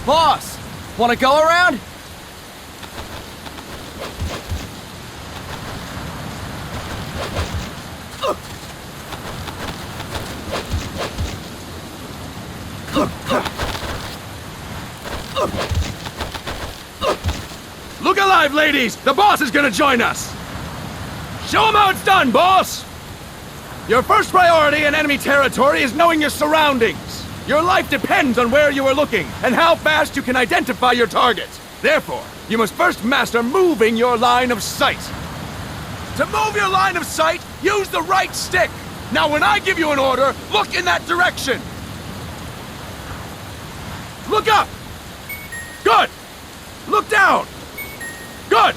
Boss, wanna go around? Look alive, ladies! The boss is gonna join us! Show him how it's done, boss! Your first priority in enemy territory is knowing your surroundings. Your life depends on where you are looking and how fast you can identify your targets. Therefore, you must first master moving your line of sight. To move your line of sight, use the right stick. Now when I give you an order, look in that direction. Look up! Good! Look down! Good!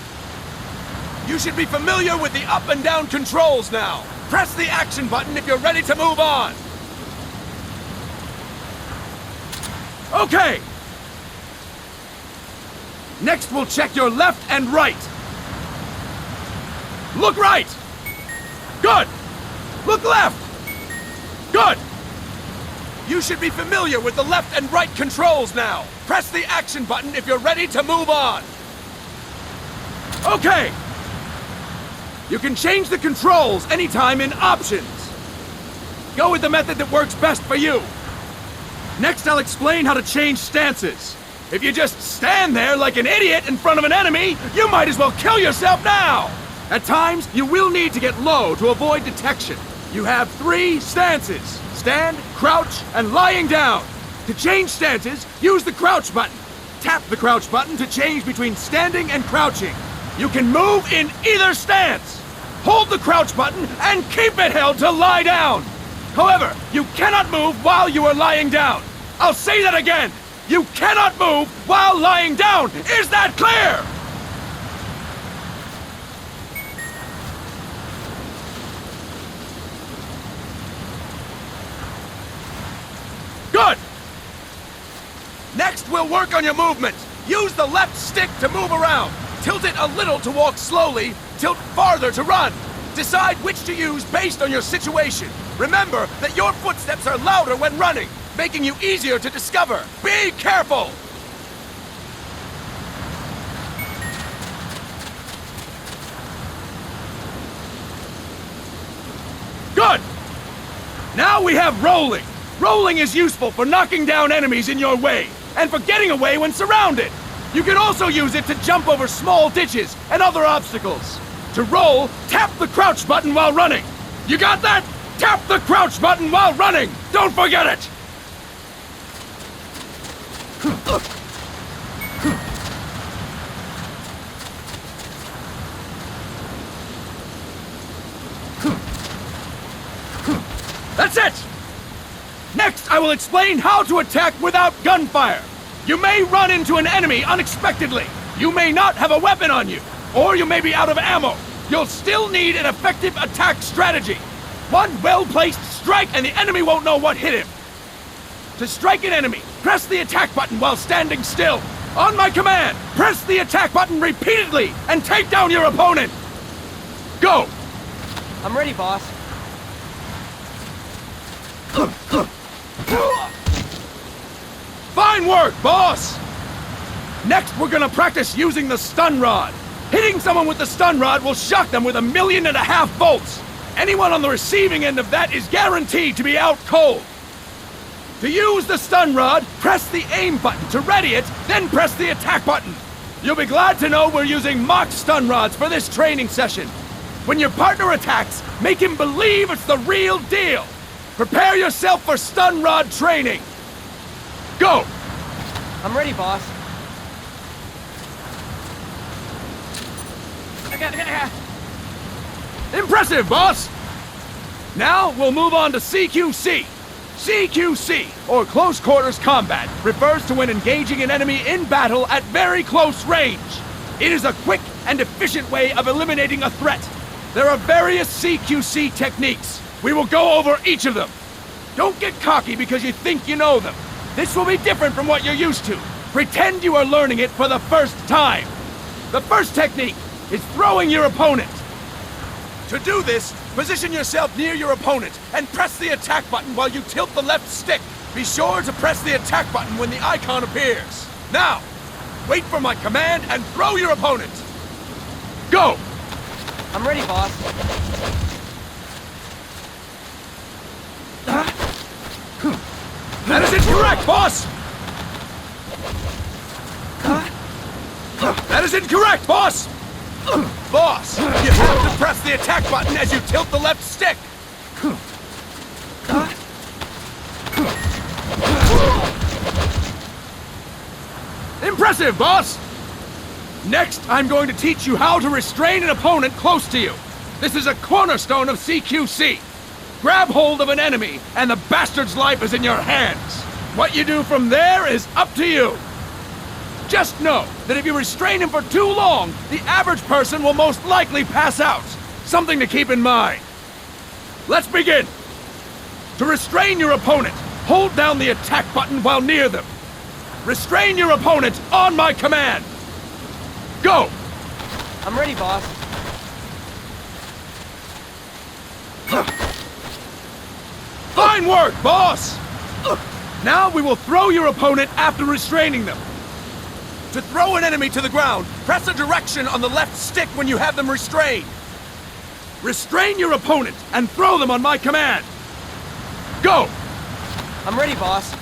You should be familiar with the up and down controls now. Press the action button if you're ready to move on. Okay! Next we'll check your left and right. Look right! Good! Look left! Good! You should be familiar with the left and right controls now. Press the action button if you're ready to move on. Okay! You can change the controls anytime in Options. Go with the method that works best for you. Next, I'll explain how to change stances. If you just stand there like an idiot in front of an enemy, you might as well kill yourself now! At times, you will need to get low to avoid detection. You have 3 stances: stand, crouch, and lying down. To change stances, use the crouch button. Tap the crouch button to change between standing and crouching. You can move in either stance. Hold the crouch button and keep it held to lie down. However, you cannot move while you are lying down. I'll say that again. You cannot move while lying down. Is that clear? Good! Next, we'll work on your movement. Use the left stick to move around. Tilt it a little to walk slowly, tilt farther to run. Decide which to use based on your situation. Remember that your footsteps are louder when running, making you easier to discover. Be careful! Good! Now we have rolling. Rolling is useful for knocking down enemies in your way, and for getting away when surrounded. You can also use it to jump over small ditches and other obstacles. To roll, tap the crouch button while running. You got that? Tap the crouch button while running! Don't forget it! That's it! Next, I will explain how to attack without gunfire. You may run into an enemy unexpectedly. You may not have a weapon on you, or you may be out of ammo. You'll still need an effective attack strategy. One well-placed strike and the enemy won't know what hit him. To strike an enemy, press the attack button while standing still. On my command, press the attack button repeatedly and take down your opponent. Go! I'm ready, boss. Fine work, boss! Next, we're gonna practice using the stun rod. Hitting someone with the stun rod will shock them with 1.5 million volts. Anyone on the receiving end of that is guaranteed to be out cold. To use the stun rod, press the aim button to ready it, then press the attack button. You'll be glad to know we're using mock stun rods for this training session. When your partner attacks, make him believe it's the real deal. Prepare yourself for stun rod training. Go! I'm ready, boss. Impressive, boss! Now, we'll move on to CQC. CQC, or Close Quarters Combat, refers to when engaging an enemy in battle at very close range. It is a quick and efficient way of eliminating a threat. There are various CQC techniques. We will go over each of them. Don't get cocky because you think you know them. This will be different from what you're used to. Pretend you are learning it for the first time. The first technique is throwing your opponent. To do this, position yourself near your opponent and press the attack button while you tilt the left stick. Be sure to press the attack button when the icon appears. Now, wait for my command and throw your opponent. Go! I'm ready, boss. That is incorrect, boss! That is incorrect, boss! Boss, you have to press the attack button as you tilt the left stick! Impressive, boss! Next, I'm going to teach you how to restrain an opponent close to you. This is a cornerstone of CQC. Grab hold of an enemy, and the bastard's life is in your hands. What you do from there is up to you. Just know that if you restrain him for too long, the average person will most likely pass out. Something to keep in mind. Let's begin. To restrain your opponent, hold down the attack button while near them. Restrain your opponent on my command. Go! I'm ready, boss. Fine work, boss! Now we will throw your opponent after restraining them. To throw an enemy to the ground, press a direction on the left stick when you have them restrained. Restrain your opponent and throw them on my command. Go! I'm ready, boss.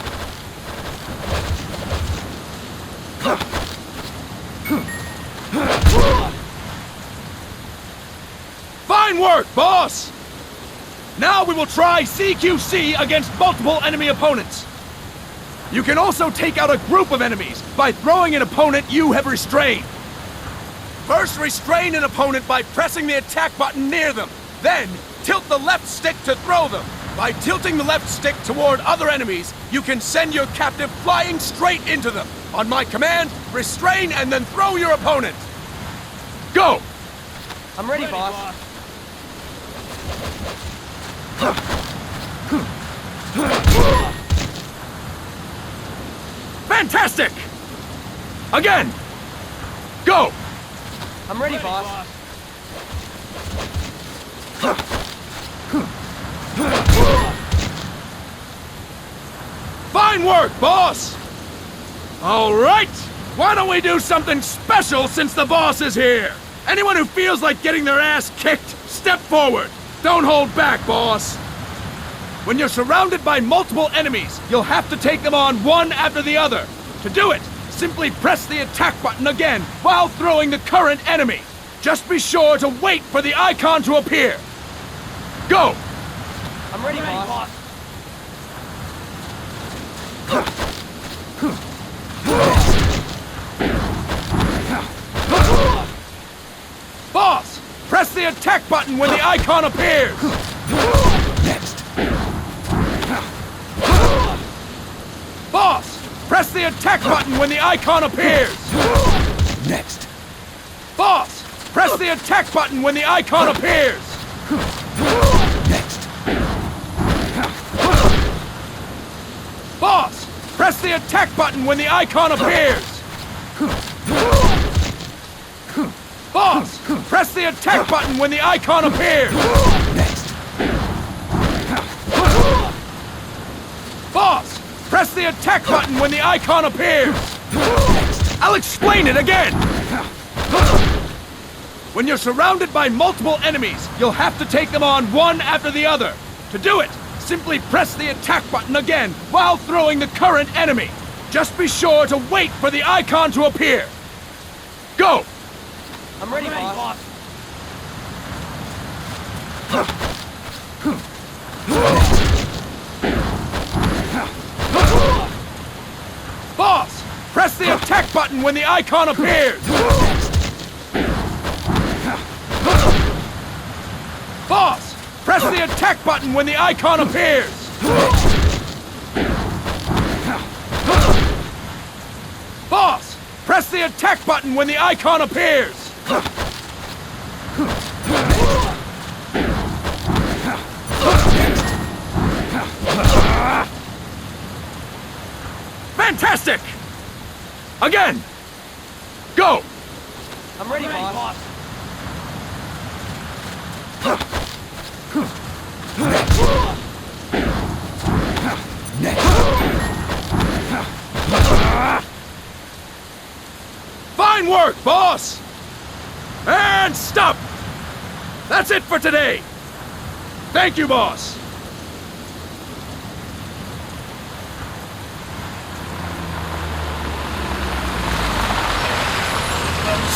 Fine work, boss! Now we will try CQC against multiple enemy opponents. You can also take out a group of enemies by throwing an opponent you have restrained. First, restrain an opponent by pressing the attack button near them. Then, tilt the left stick to throw them. By tilting the left stick toward other enemies, you can send your captive flying straight into them. On my command, restrain and then throw your opponent. Go! I'm ready, boss. Fantastic! Again! Go! I'm ready, boss. Fine work, boss! All right! Why don't we do something special since the boss is here? Anyone who feels like getting their ass kicked, step forward. Don't hold back, boss. When you're surrounded by multiple enemies, you'll have to take them on one after the other. To do it, simply press the attack button again while throwing the current enemy. Just be sure to wait for the icon to appear. Go! I'm ready, boss. Boss, press the attack button when the icon appears. Next. Boss, press the attack button when the icon appears. Next. Boss, press the attack button when the icon appears. Next. Boss, press the attack button when the icon appears. Boss, press the attack button when the icon appears. Next. Boss, press the attack button when the icon appears. I'll explain it again. When you're surrounded by multiple enemies, you'll have to take them on one after the other. To do it, simply press the attack button again while throwing the current enemy. Just be sure to wait for the icon to appear. Go! I'm ready, boss. Boss, press the attack button when the icon appears. Boss, press the attack button when the icon appears. Boss, press the attack button when the icon appears. Fantastic! Again! Go! I'm ready, boss. Boss! And stop! That's it for today! Thank you, boss!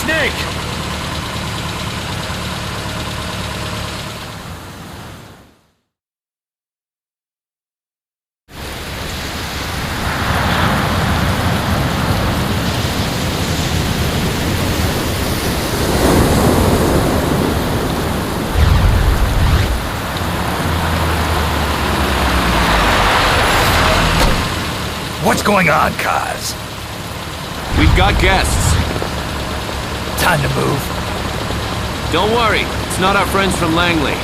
Snake! What's going on, Kaz? We've got guests. Time to move. Don't worry, it's not our friends from Langley.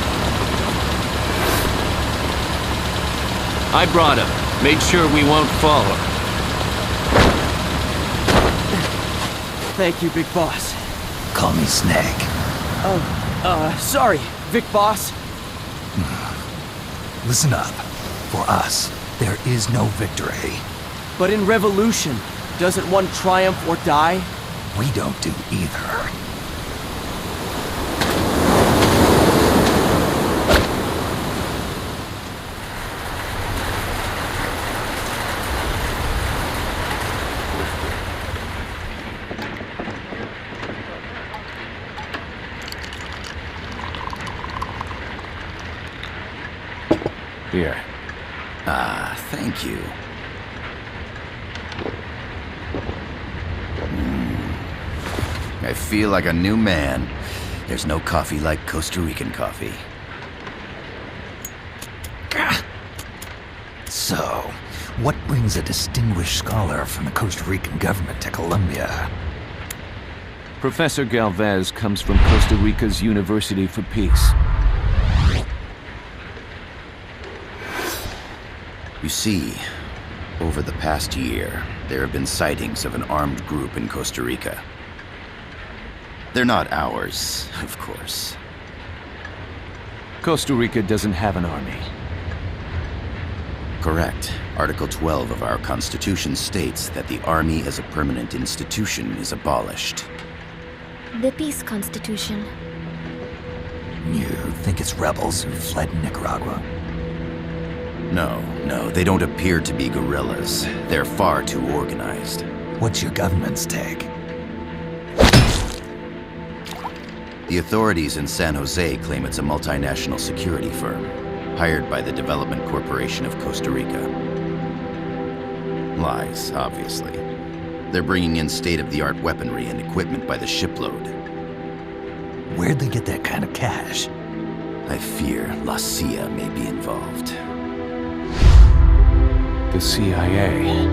I brought him. Made sure we won't follow. Thank you, Big Boss. Call me Snake. Sorry, Vic Boss. Listen up. For us, there is no victory. But in Revolution, doesn't one triumph or die? We don't do either. Here. Ah, thank you. I feel like a new man. There's no coffee like Costa Rican coffee. So, what brings a distinguished scholar from the Costa Rican government to Colombia? Professor Galvez comes from Costa Rica's University for Peace. You see, over the past year, there have been sightings of an armed group in Costa Rica. They're not ours, of course. Costa Rica doesn't have an army. Correct. Article 12 of our Constitution states that the Army as a permanent institution is abolished. The Peace Constitution. You think it's rebels who fled Nicaragua? No, they don't appear to be guerrillas. They're far too organized. What's your government's take? The authorities in San Jose claim it's a multinational security firm, hired by the Development Corporation of Costa Rica. Lies, obviously. They're bringing in state-of-the-art weaponry and equipment by the shipload. Where'd they get that kind of cash? I fear La CIA may be involved. The CIA.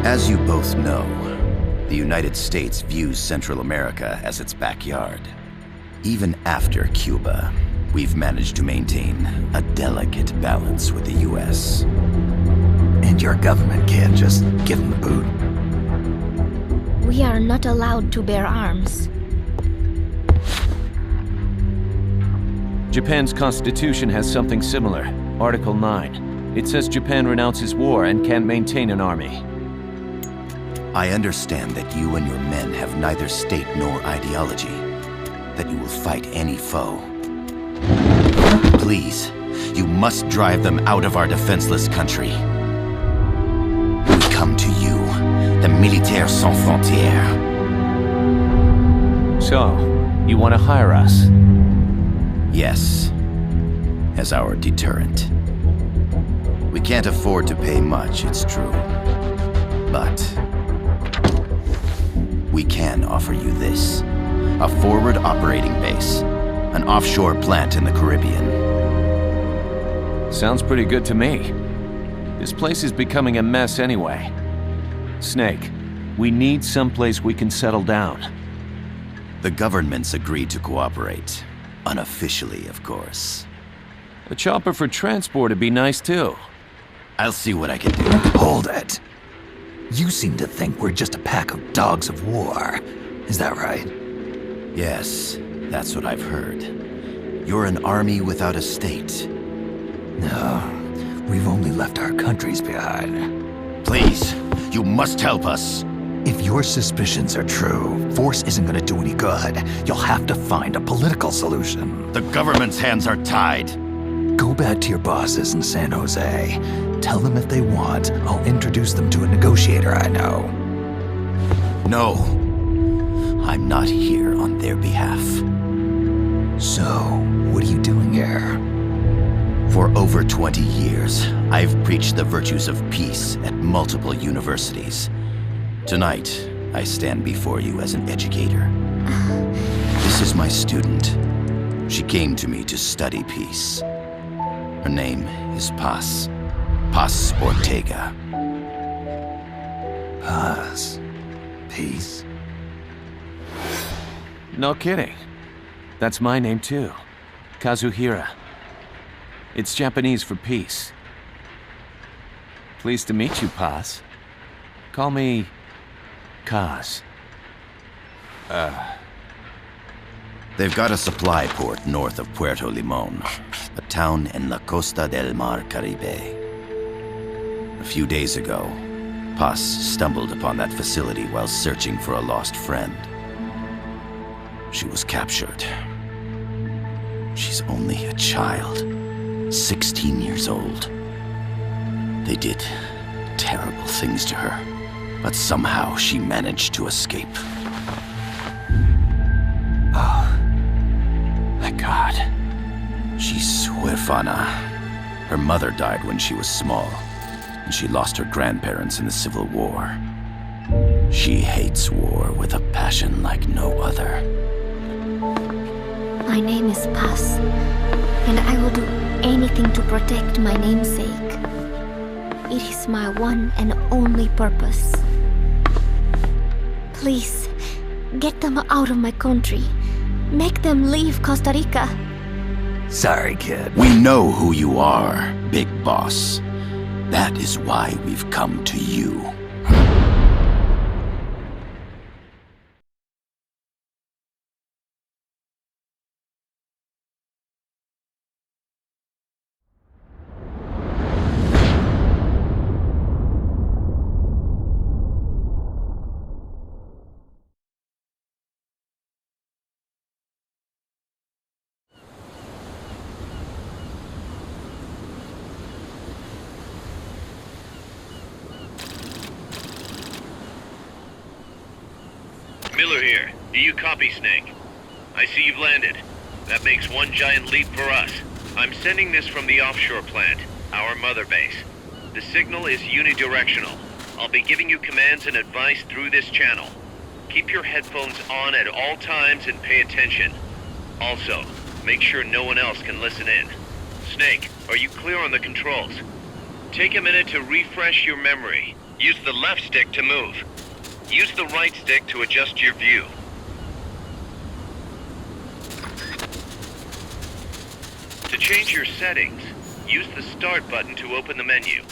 As you both know, the United States views Central America as its backyard. Even after Cuba, we've managed to maintain a delicate balance with the US. And your government can't just give them the boot? We are not allowed to bear arms. Japan's constitution has something similar. Article 9. It says Japan renounces war and can't maintain an army. I understand that you and your men have neither state nor ideology. That you will fight any foe. Please, you must drive them out of our defenseless country. We come to you, the Militaires Sans Frontières. So, you want to hire us? Yes, as our deterrent. We can't afford to pay much, it's true. But we can offer you this. A forward operating base. An offshore plant in the Caribbean. Sounds pretty good to me. This place is becoming a mess anyway. Snake, we need someplace we can settle down. The government's agreed to cooperate. Unofficially, of course. A chopper for transport would be nice too. I'll see what I can do. Hold it. You seem to think we're just a pack of dogs of war. Is that right? Yes, that's what I've heard. You're an army without a state. No, we've only left our countries behind. Please, you must help us. If your suspicions are true, force isn't gonna do any good. You'll have to find a political solution. The government's hands are tied. Go back to your bosses in San Jose. Tell them if they want, I'll introduce them to a negotiator I know. No. I'm not here on their behalf. So, what are you doing here? For over 20 years, I've preached the virtues of peace at multiple universities. Tonight, I stand before you as an educator. This is my student. She came to me to study peace. Her name is Paz. Paz Ortega. Paz. Peace. No kidding. That's my name too. Kazuhira. It's Japanese for peace. Pleased to meet you, Paz. Call me Kaz. They've got a supply port north of Puerto Limon, a town in La Costa del Mar Caribe. A few days ago, Paz stumbled upon that facility while searching for a lost friend. She was captured. She's only a child, 16 years old. They did terrible things to her, but somehow she managed to escape. Thank God. She's huérfana. Her mother died when she was small, and she lost her grandparents in the Civil War. She hates war with a passion like no other. My name is Paz, and I will do anything to protect my namesake. It is my one and only purpose. Please, get them out of my country. Make them leave Costa Rica. Sorry, kid. We know who you are, Big Boss. That is why we've come to you. Miller here. Do you copy, Snake? I see you've landed. That makes one giant leap for us. I'm sending this from the offshore plant, our mother base. The signal is unidirectional. I'll be giving you commands and advice through this channel. Keep your headphones on at all times and pay attention. Also, make sure no one else can listen in. Snake, are you clear on the controls? Take a minute to refresh your memory. Use the left stick to move. Use the right stick to adjust your view. To change your settings, use the Start button to open the menu.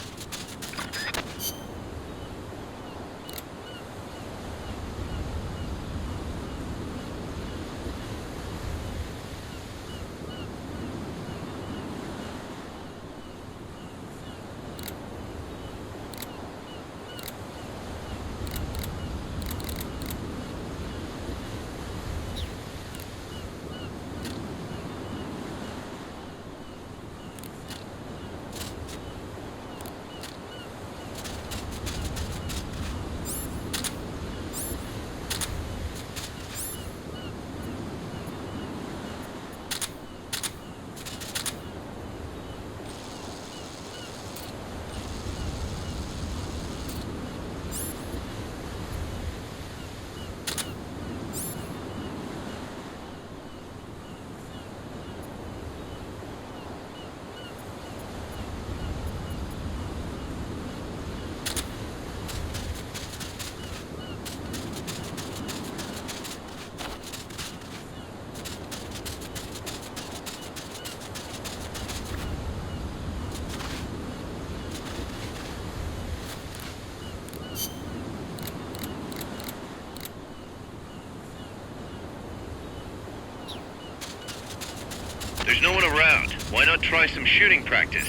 There's no one around. Why not try some shooting practice?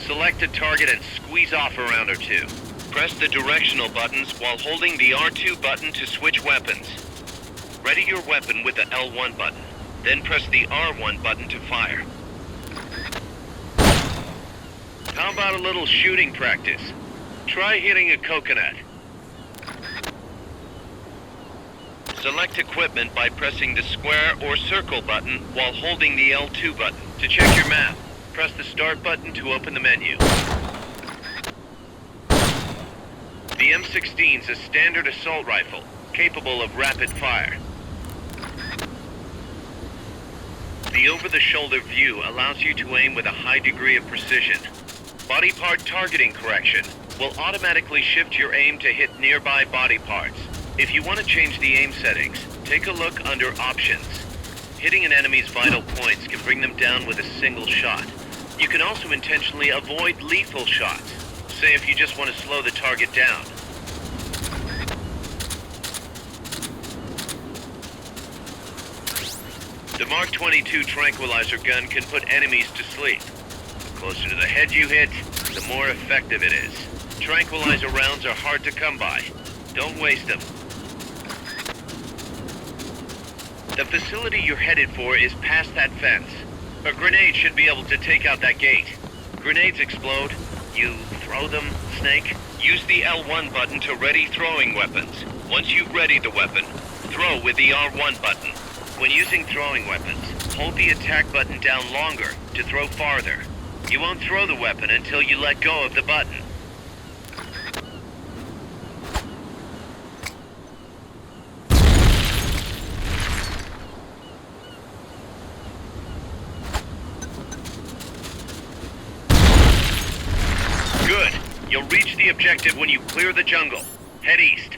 Select a target and squeeze off a round or two. Press the directional buttons while holding the R2 button to switch weapons. Ready your weapon with the L1 button, then press the R1 button to fire. How about a little shooting practice? Try hitting a coconut. Select equipment by pressing the square or circle button while holding the L2 button. To check your map, press the start button to open the menu. The M16 is a standard assault rifle, capable of rapid fire. The over-the-shoulder view allows you to aim with a high degree of precision. Body part targeting correction will automatically shift your aim to hit nearby body parts. If you want to change the aim settings, take a look under Options. Hitting an enemy's vital points can bring them down with a single shot. You can also intentionally avoid lethal shots, say if you just want to slow the target down. The Mark 22 tranquilizer gun can put enemies to sleep. The closer to the head you hit, the more effective it is. Tranquilizer rounds are hard to come by. Don't waste them. The facility you're headed for is past that fence. A grenade should be able to take out that gate. Grenades explode. You throw them, Snake. Use the L1 button to ready throwing weapons. Once you've readied the weapon, throw with the R1 button. When using throwing weapons, hold the attack button down longer to throw farther. You won't throw the weapon until you let go of the button. Good. You'll reach the objective when you clear the jungle. Head east.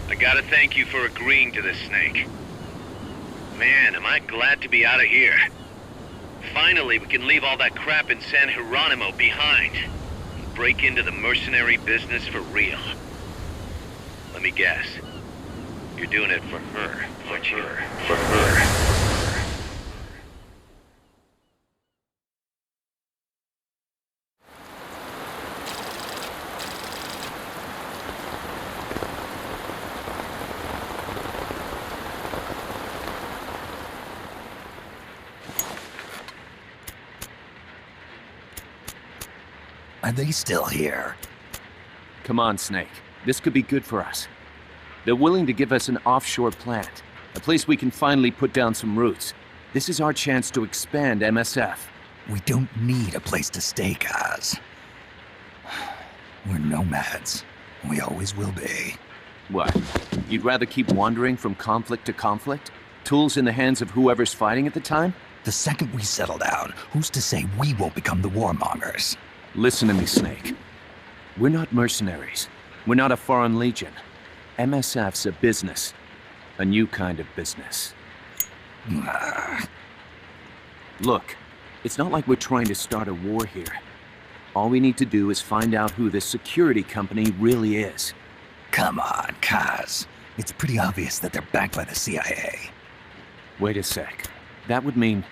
I gotta thank you for agreeing to this, Snake. Man, am I glad to be out of here. Finally, we can leave all that crap in San Geronimo behind. And break into the mercenary business for real. Let me guess. You're doing it for her, aren't you? For her. Are they still here? Come on, Snake. This could be good for us. They're willing to give us an offshore plant, a place we can finally put down some roots. This is our chance to expand MSF. We don't need a place to stay, Kaz. We're nomads. We always will be. What? You'd rather keep wandering from conflict to conflict? Tools in the hands of whoever's fighting at the time? The second we settle down, who's to say we won't become the warmongers? Listen to me, Snake. We're not mercenaries. We're not a foreign legion. MSF's a business. A new kind of business. Look, it's not like we're trying to start a war here. All we need to do is find out who this security company really is. Come on, Kaz. It's pretty obvious that they're backed by the CIA. Wait a sec. That would mean...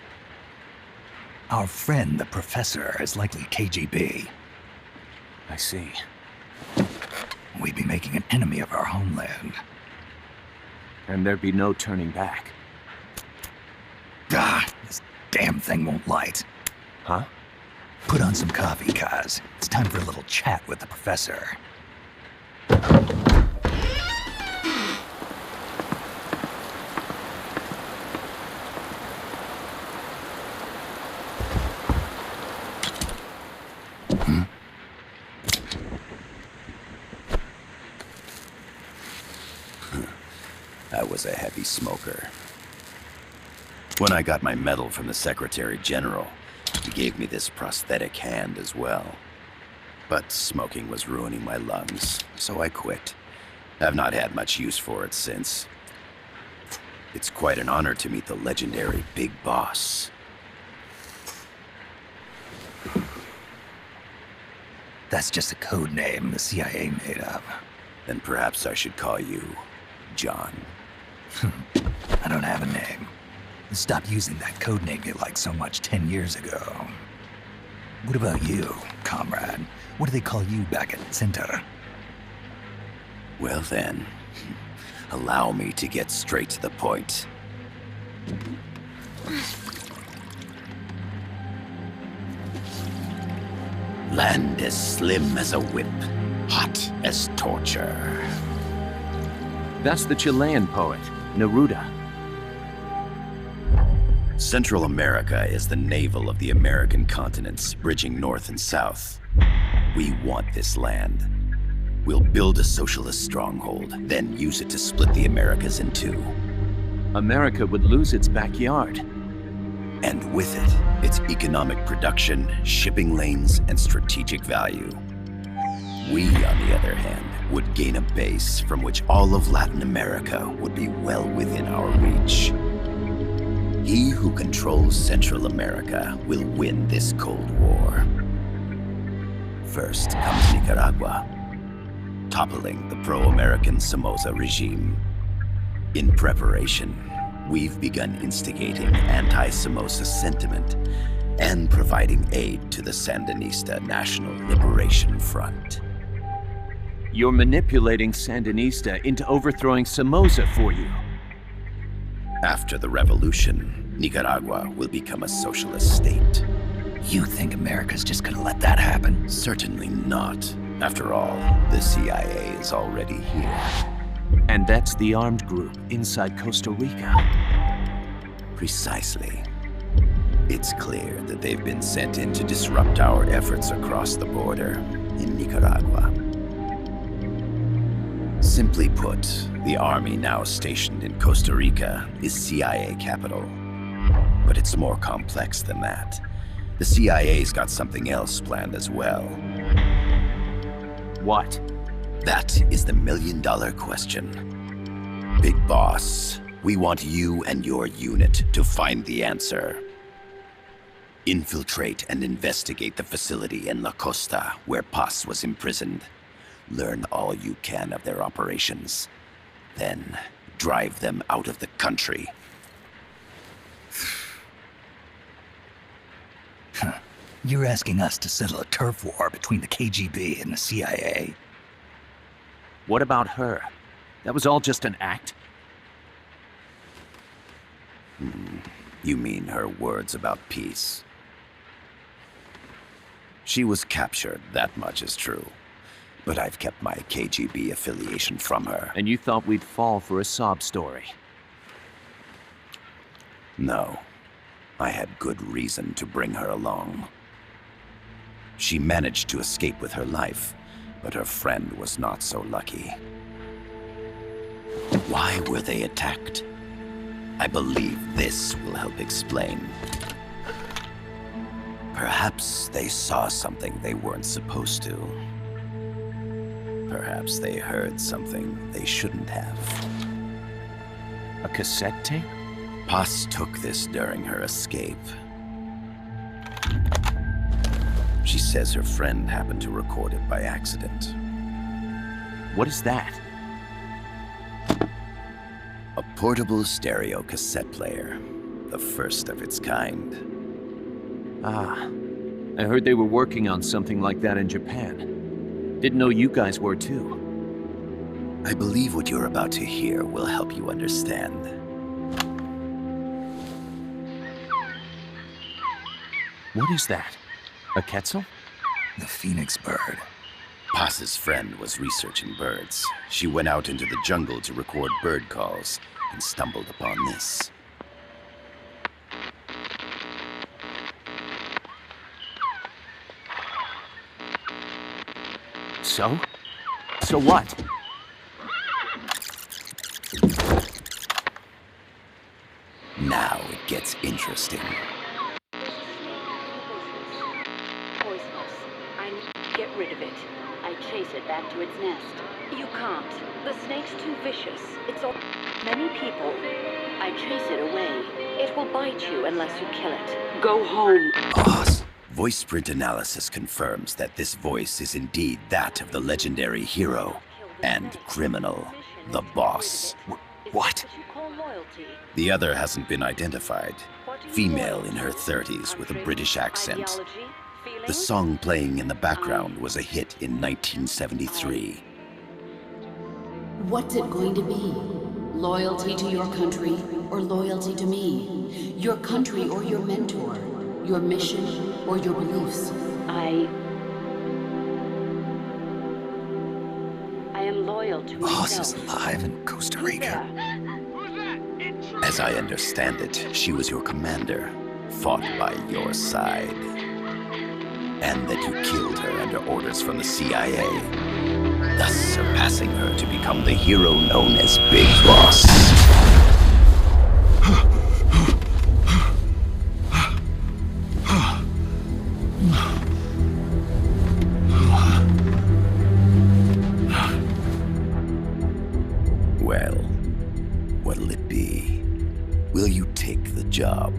Our friend, the Professor, is likely KGB. I see. We'd be making an enemy of our homeland. And there'd be no turning back. This damn thing won't light. Huh? Put on some coffee, Kaz. It's time for a little chat with the Professor. I was a heavy smoker. When I got my medal from the Secretary General, he gave me this prosthetic hand as well. But smoking was ruining my lungs, so I quit. I've not had much use for it since. It's quite an honor to meet the legendary Big Boss. That's just a code name the CIA made up. Then perhaps I should call you John. I don't have a name. Stop using that codename you liked so much 10 years ago. What about you, comrade? What do they call you back at Center? Well then, allow me to get straight to the point. Land as slim as a whip, hot as torture. That's the Chilean poet, Neruda. Central America is the navel of the American continents, bridging north and south. We want this land. We'll build a socialist stronghold, then use it to split the Americas in two. America would lose its backyard. And with it, its economic production, shipping lanes, and strategic value. We, on the other hand, would gain a base from which all of Latin America would be well within our reach. He who controls Central America will win this Cold War. First comes Nicaragua, toppling the pro-American Somoza regime. In preparation, we've begun instigating anti-Somoza sentiment and providing aid to the Sandinista National Liberation Front. You're manipulating Sandinista into overthrowing Somoza for you. After the revolution, Nicaragua will become a socialist state. You think America's just gonna let that happen? Certainly not. After all, the CIA is already here. And that's the armed group inside Costa Rica. Precisely. It's clear that they've been sent in to disrupt our efforts across the border in Nicaragua. Simply put, the army now stationed in Costa Rica is CIA capital. But it's more complex than that. The CIA's got something else planned as well. What? That is the million-dollar question. Big Boss, we want you and your unit to find the answer. Infiltrate and investigate the facility in La Costa where Paz was imprisoned. Learn all you can of their operations. Then, drive them out of the country. You're asking us to settle a turf war between the KGB and the CIA. What about her? That was all just an act? You mean her words about peace? She was captured, that much is true. But I've kept my KGB affiliation from her. And you thought we'd fall for a sob story? No. I had good reason to bring her along. She managed to escape with her life, but her friend was not so lucky. Why were they attacked? I believe this will help explain. Perhaps they saw something they weren't supposed to. Perhaps they heard something they shouldn't have. A cassette tape? Paz took this during her escape. She says her friend happened to record it by accident. What is that? A portable stereo cassette player. The first of its kind. Ah, I heard they were working on something like that in Japan. Didn't know you guys were too. I believe what you're about to hear will help you understand. What is that? A Quetzal? The Phoenix bird. Paz's friend was researching birds. She went out into the jungle to record bird calls and stumbled upon this. So? So what? Now it gets interesting. Poisonous. I need to get rid of it. I chase it back to its nest. You can't. The snake's too vicious. It's all many people. I chase it away. It will bite you unless you kill it. Go home. Boss. Voice print analysis confirms that this voice is indeed that of the legendary hero and criminal, the Boss. What? You call loyalty? The other hasn't been identified. What do you Female loyal in her to? 30s with a Country? British accent. Ideology? The Feelings? song playing in the background was a hit in 1973. What's it going to be? Loyalty to your country or loyalty to me? Your country or your mentor? Your mission or your beliefs? I am loyal to Boss is myself. alive in Costa Rica. As I understand it, she was your commander, fought by your side. And that you killed her under orders from the CIA, thus surpassing her to become the hero known as Big Boss. Well, what'll it be? Will you take the job?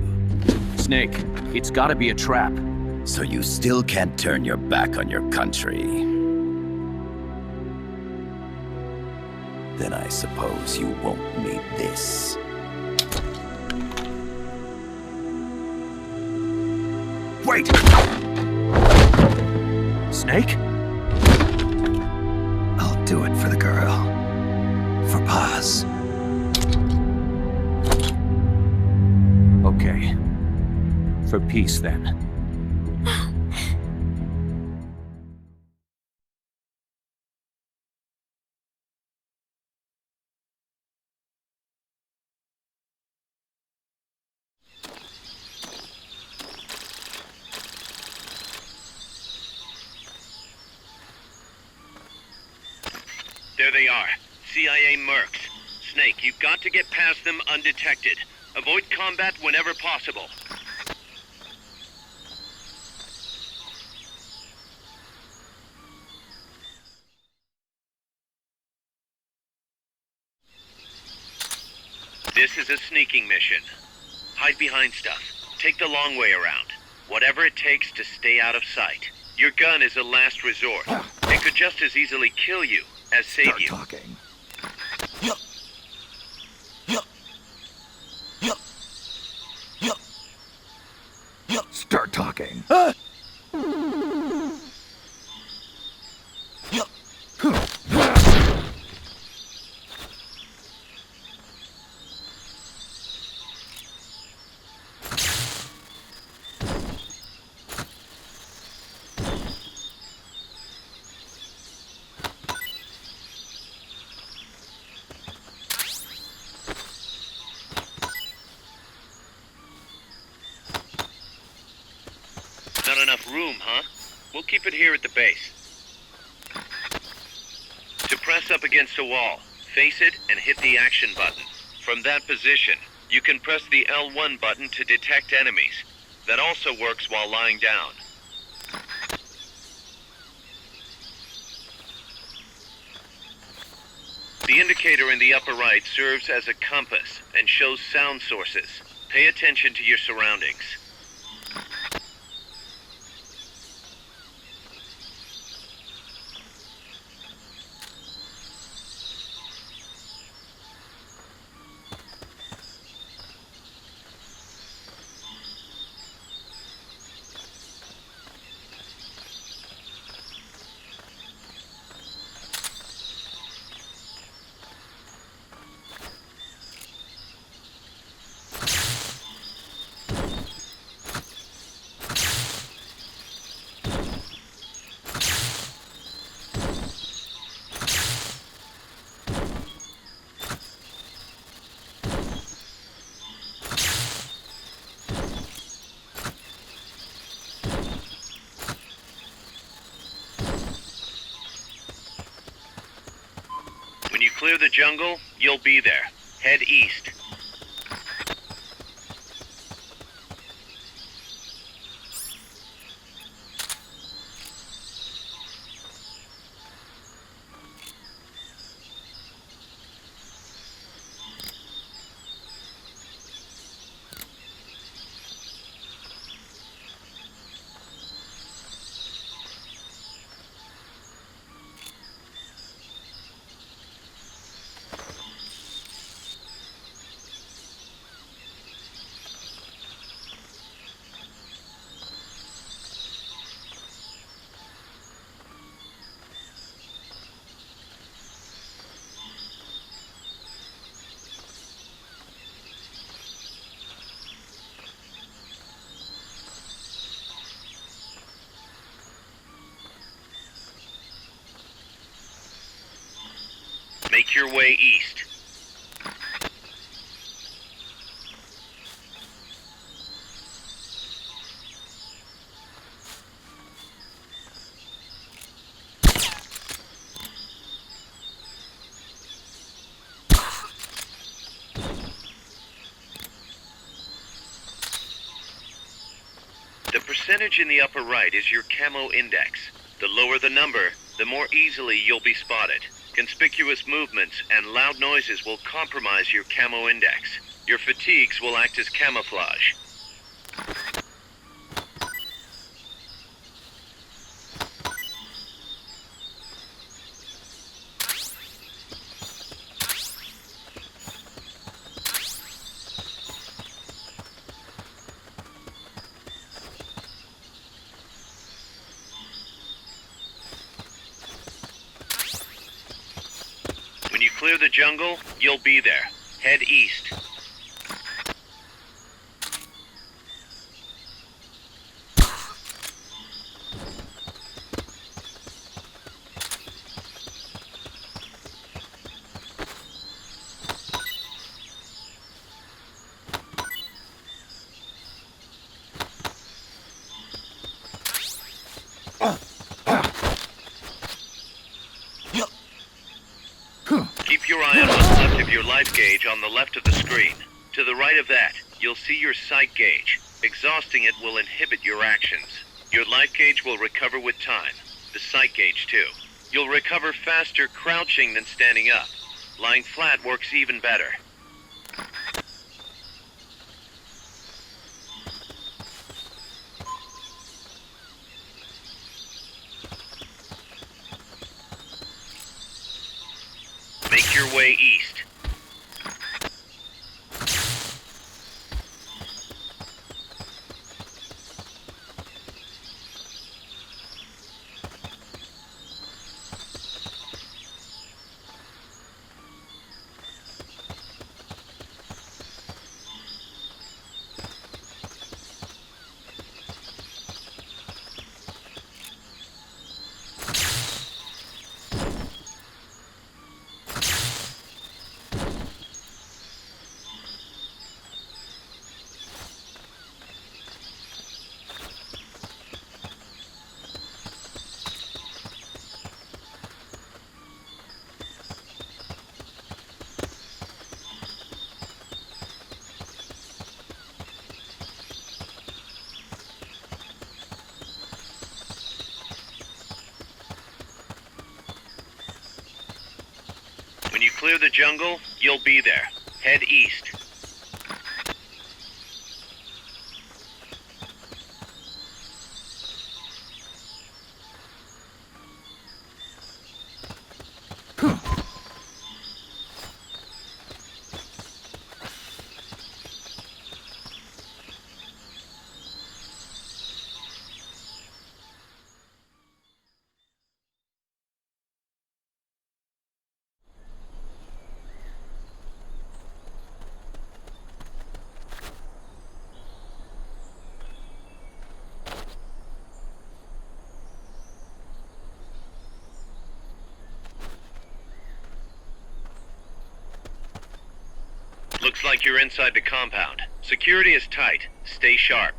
Snake, it's gotta be a trap. So you still can't turn your back on your country? Then I suppose you won't need this. Wait! Snake? I'll do it for the girl. For Paz. Okay. For peace, then. There they are. CIA mercs. Snake, you've got to get past them undetected. Avoid combat whenever possible. This is a sneaking mission. Hide behind stuff. Take the long way around. Whatever it takes to stay out of sight. Your gun is a last resort. It could just as easily kill you as save Start you. talking. Start talking. Not enough room, huh? We'll keep it here at the base. To press up against a wall, face it and hit the action button. From that position, you can press the L1 button to detect enemies. That also works while lying down. The indicator in the upper right serves as a compass and shows sound sources. Pay attention to your surroundings. When you clear the jungle, you'll be there. Head east. Make your way east. The percentage in the upper right is your camo index. The lower the number, the more easily you'll be spotted. Conspicuous movements and loud noises will compromise your camo index. Your fatigues will act as camouflage. When you clear the jungle, you'll be there. Head east. Keep your eye on what's left of your life gauge on the left of the screen. To the right of that, you'll see your sight gauge. Exhausting it will inhibit your actions. Your life gauge will recover with time. The sight gauge, too. You'll recover faster crouching than standing up. Lying flat works even better. Make your way east. When you clear the jungle, you'll be there. Head east. Looks like you're inside the compound. Security is tight. Stay sharp.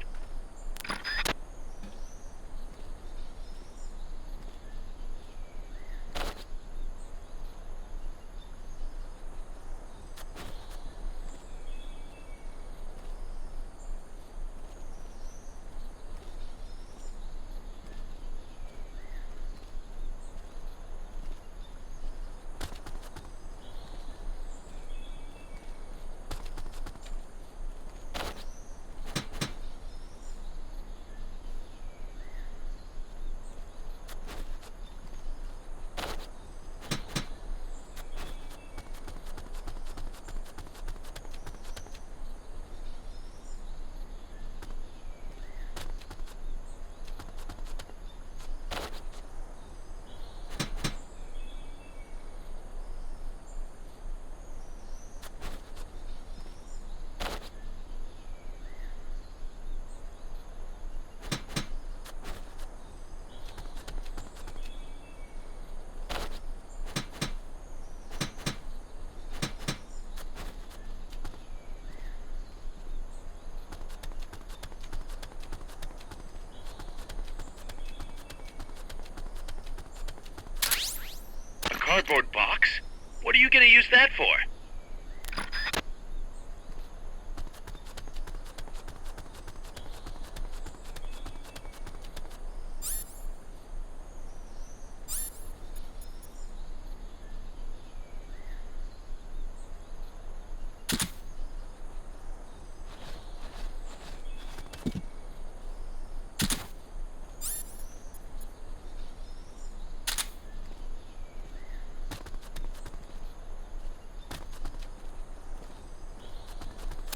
cardboard box? What are you gonna use that for?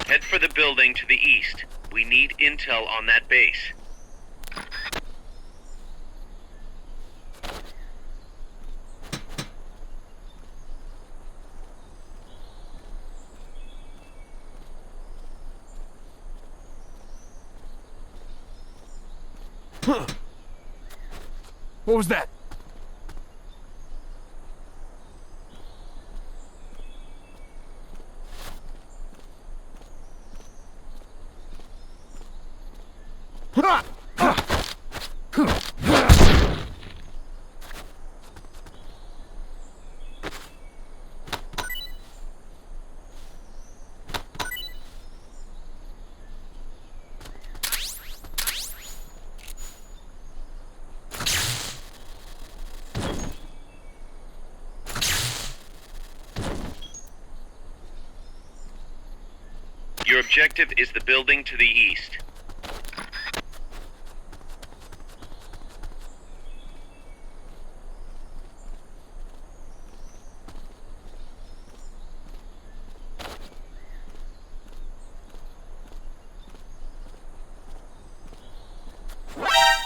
Head for the building to the east. We need intel on that base. Huh. What was that? Your objective is the building to the east.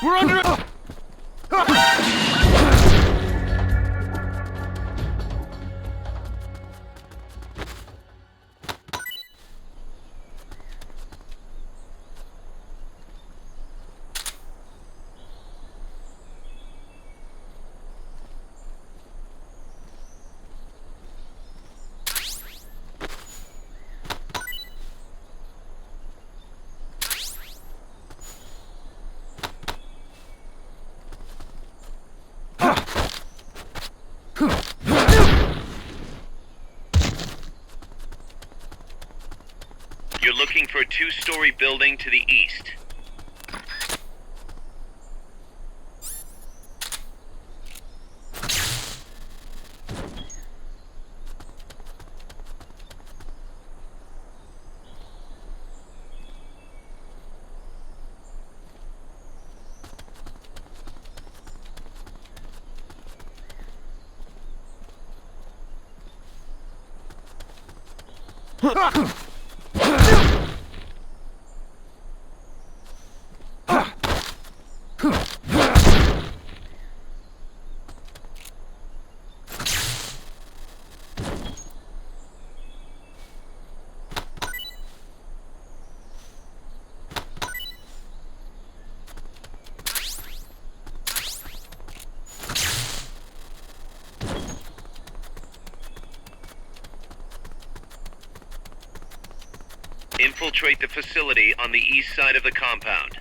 We're under... You're looking for a two-story building to the east. Infiltrate the facility on the east side of the compound.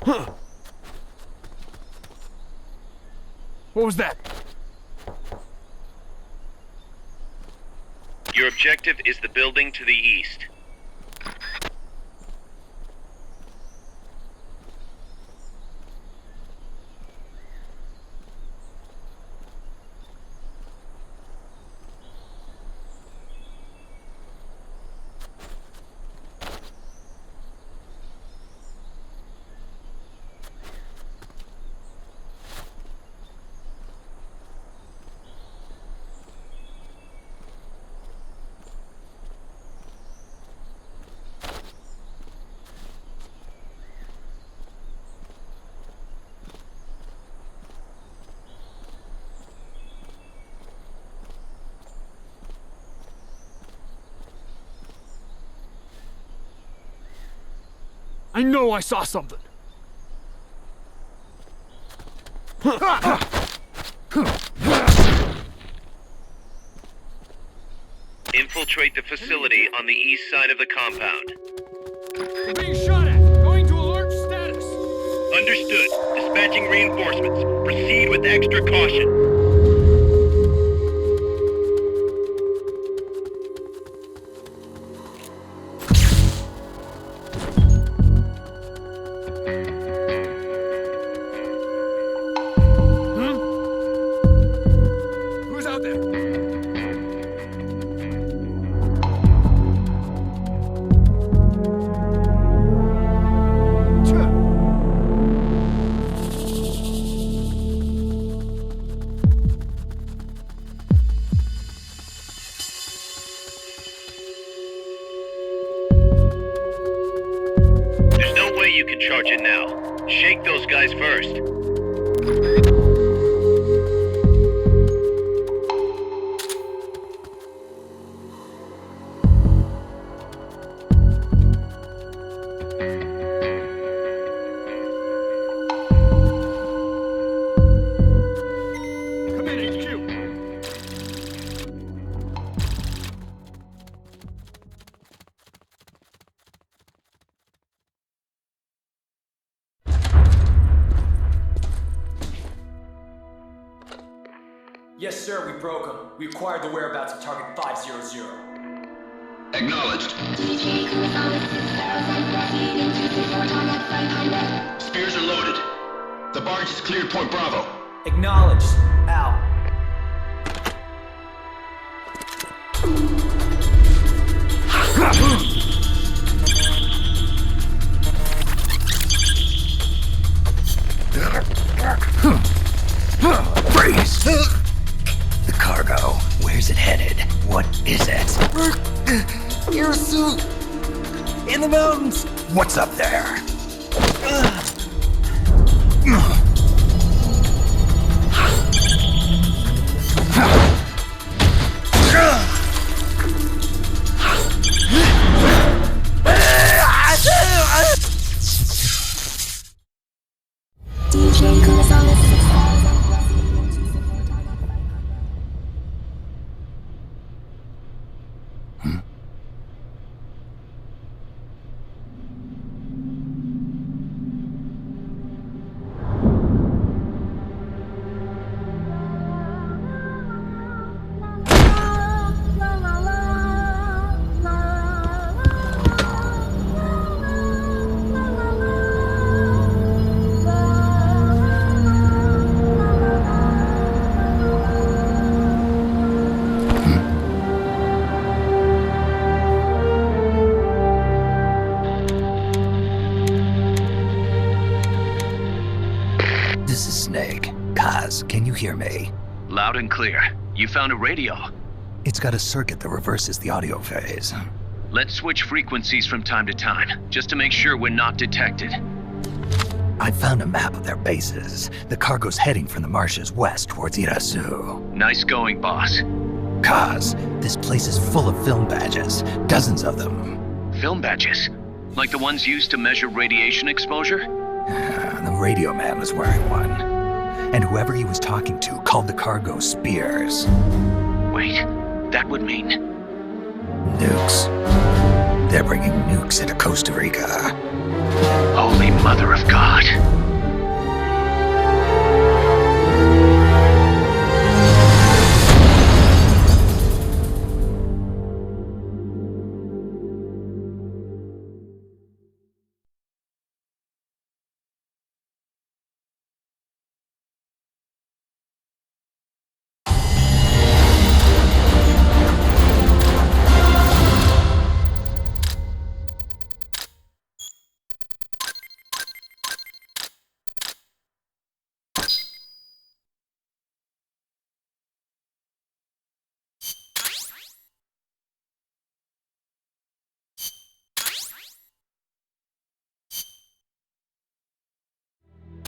Huh. What was that? Your objective is the building to the east. I know I saw something. Infiltrate the facility on the east side of the compound. We're being shot at. Going to alert status. Understood. Dispatching reinforcements. Proceed with extra caution. Who's out there? There's no way you can charge it now. Shake those guys first. Come in, HQ. Yes, sir, we broke them. We acquired the whereabouts of Target 500. Acknowledged. Spears are loaded. The barge has cleared Point Bravo. Acknowledged. Out. Freeze! The cargo, where's it headed? What is it? Your suit! In the mountains! What's up there? This is Snake. Kaz, can you hear me? Loud and clear. You found a radio. It's got a circuit that reverses the audio phase. Let's switch frequencies from time to time, just to make sure we're not detected. I found a map of their bases. The cargo's heading from the marshes west towards Irasu. Nice going, boss. Kaz, this place is full of film badges. Dozens of them. Film badges? Like the ones used to measure radiation exposure? The radio man was wearing one. And whoever he was talking to called the cargo Spears. Wait, that would mean... Nukes. They're bringing nukes into Costa Rica. Holy Mother of God.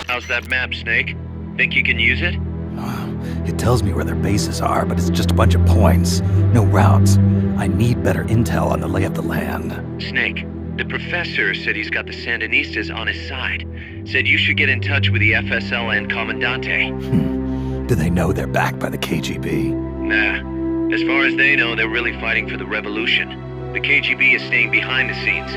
How's that map, Snake? Think you can use it? It tells me where their bases are, but it's just a bunch of points. No routes. I need better intel on the lay of the land. Snake, The professor said he's got the Sandinistas on his side. Said you should get in touch with the FSL and Comandante. Do they know they're backed by the KGB? Nah. As far as they know, they're really fighting for the revolution. The KGB is staying behind the scenes.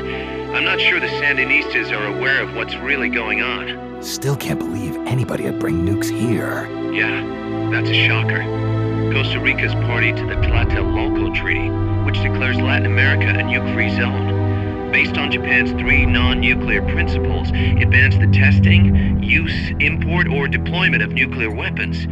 I'm not sure the Sandinistas are aware of what's really going on. Still can't believe anybody would bring nukes here. Yeah, that's a shocker. Costa Rica's party to the Tlatelolco Treaty, which declares Latin America a nuke-free zone. Based on Japan's 3 non-nuclear principles, it bans the testing, use, import, or deployment of nuclear weapons.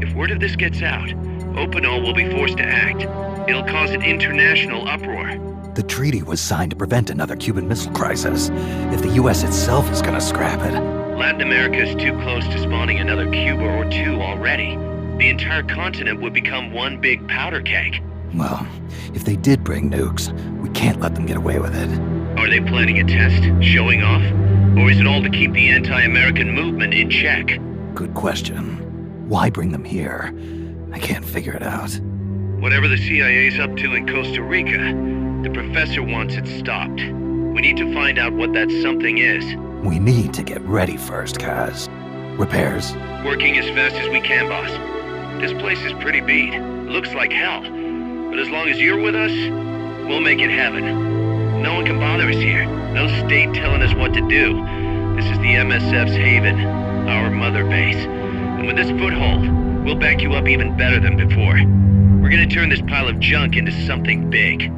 If word of this gets out, Opinol will be forced to act. It'll cause an international uproar. The treaty was signed to prevent another Cuban Missile Crisis. If the US itself is gonna scrap it... Latin America is too close to spawning another Cuba or 2 already. The entire continent would become one big powder keg. Well, if they did bring nukes, we can't let them get away with it. Are they planning a test? Showing off? Or is it all to keep the anti-American movement in check? Good question. Why bring them here? I can't figure it out. Whatever the CIA's up to in Costa Rica, the professor wants it stopped. We need to find out what that something is. We need to get ready first, Kaz. Repairs? Working as fast as we can, boss. This place is pretty beat. Looks like hell. But as long as you're with us, we'll make it heaven. No one can bother us here. No state telling us what to do. This is the MSF's haven, our mother base. And with this foothold, we'll back you up even better than before. We're gonna turn this pile of junk into something big.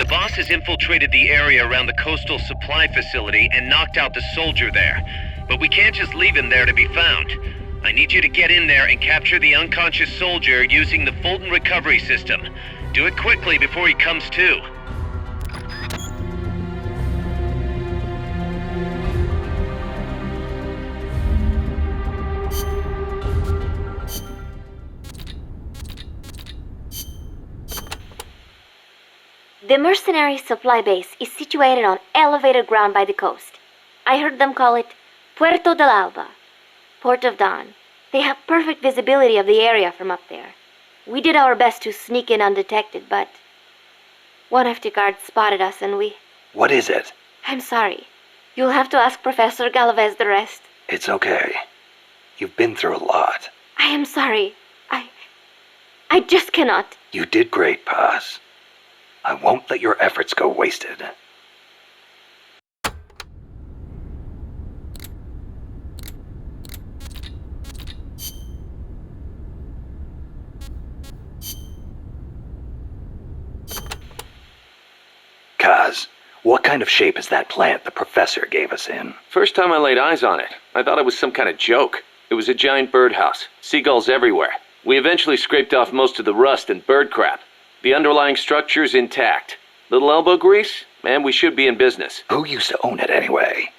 The boss has infiltrated the area around the coastal supply facility and knocked out the soldier there. But we can't just leave him there to be found. I need you to get in there and capture the unconscious soldier using the Fulton recovery system. Do it quickly before he comes to. The mercenary supply base is situated on elevated ground by the coast. I heard them call it Puerto del Alba, Port of Dawn. They have perfect visibility of the area from up there. We did our best to sneak in undetected, but one of the guards spotted us and we... What is it? I'm sorry. You'll have to ask Professor Galvez the rest. It's okay. You've been through a lot. I am sorry. I just cannot. You did great, Paz. I won't let your efforts go wasted. Kaz, what kind of shape is that plant the professor gave us in? First time I laid eyes on it, I thought it was some kind of joke. It was a giant birdhouse, seagulls everywhere. We eventually scraped off most of the rust and bird crap. The underlying structure's intact. Little elbow grease? Man, we should be in business. Who used to own it anyway?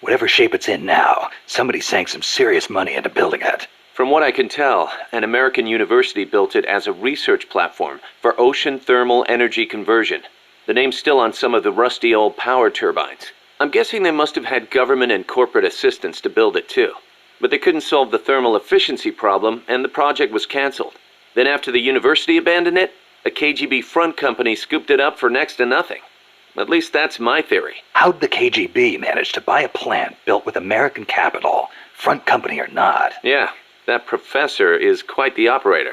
Whatever shape it's in now, somebody sank some serious money into building it. From what I can tell, an American university built it as a research platform for ocean thermal energy conversion. The name's still on some of the rusty old power turbines. I'm guessing they must have had government and corporate assistance to build it too. But they couldn't solve the thermal efficiency problem, and the project was canceled. Then after the university abandoned it, a KGB front company scooped it up for next to nothing. At least that's my theory. How'd the KGB manage to buy a plant built with American capital, front company or not? Yeah, that professor is quite the operator.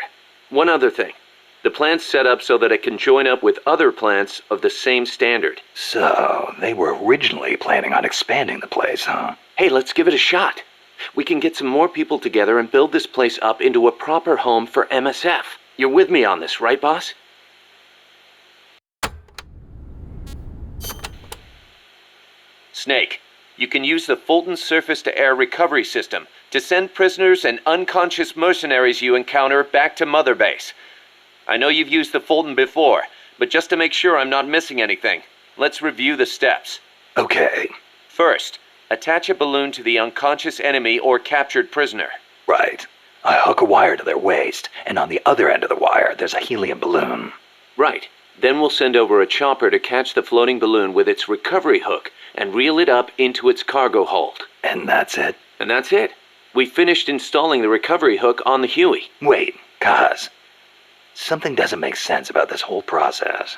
One other thing. The plant's set up so that it can join up with other plants of the same standard. So, they were originally planning on expanding the place, huh? Hey, let's give it a shot. We can get some more people together and build this place up into a proper home for MSF. You're with me on this, right, boss? Snake, you can use the Fulton surface-to-air recovery system to send prisoners and unconscious mercenaries you encounter back to Mother Base. I know you've used the Fulton before, but just to make sure I'm not missing anything, let's review the steps. Okay. First, attach a balloon to the unconscious enemy or captured prisoner. Right. I hook a wire to their waist, and on the other end of the wire, there's a helium balloon. Right. Then we'll send over a chopper to catch the floating balloon with its recovery hook and reel it up into its cargo hold. And that's it? And that's it. We finished installing the recovery hook on the Huey. Wait, Kaz. Something doesn't make sense about this whole process.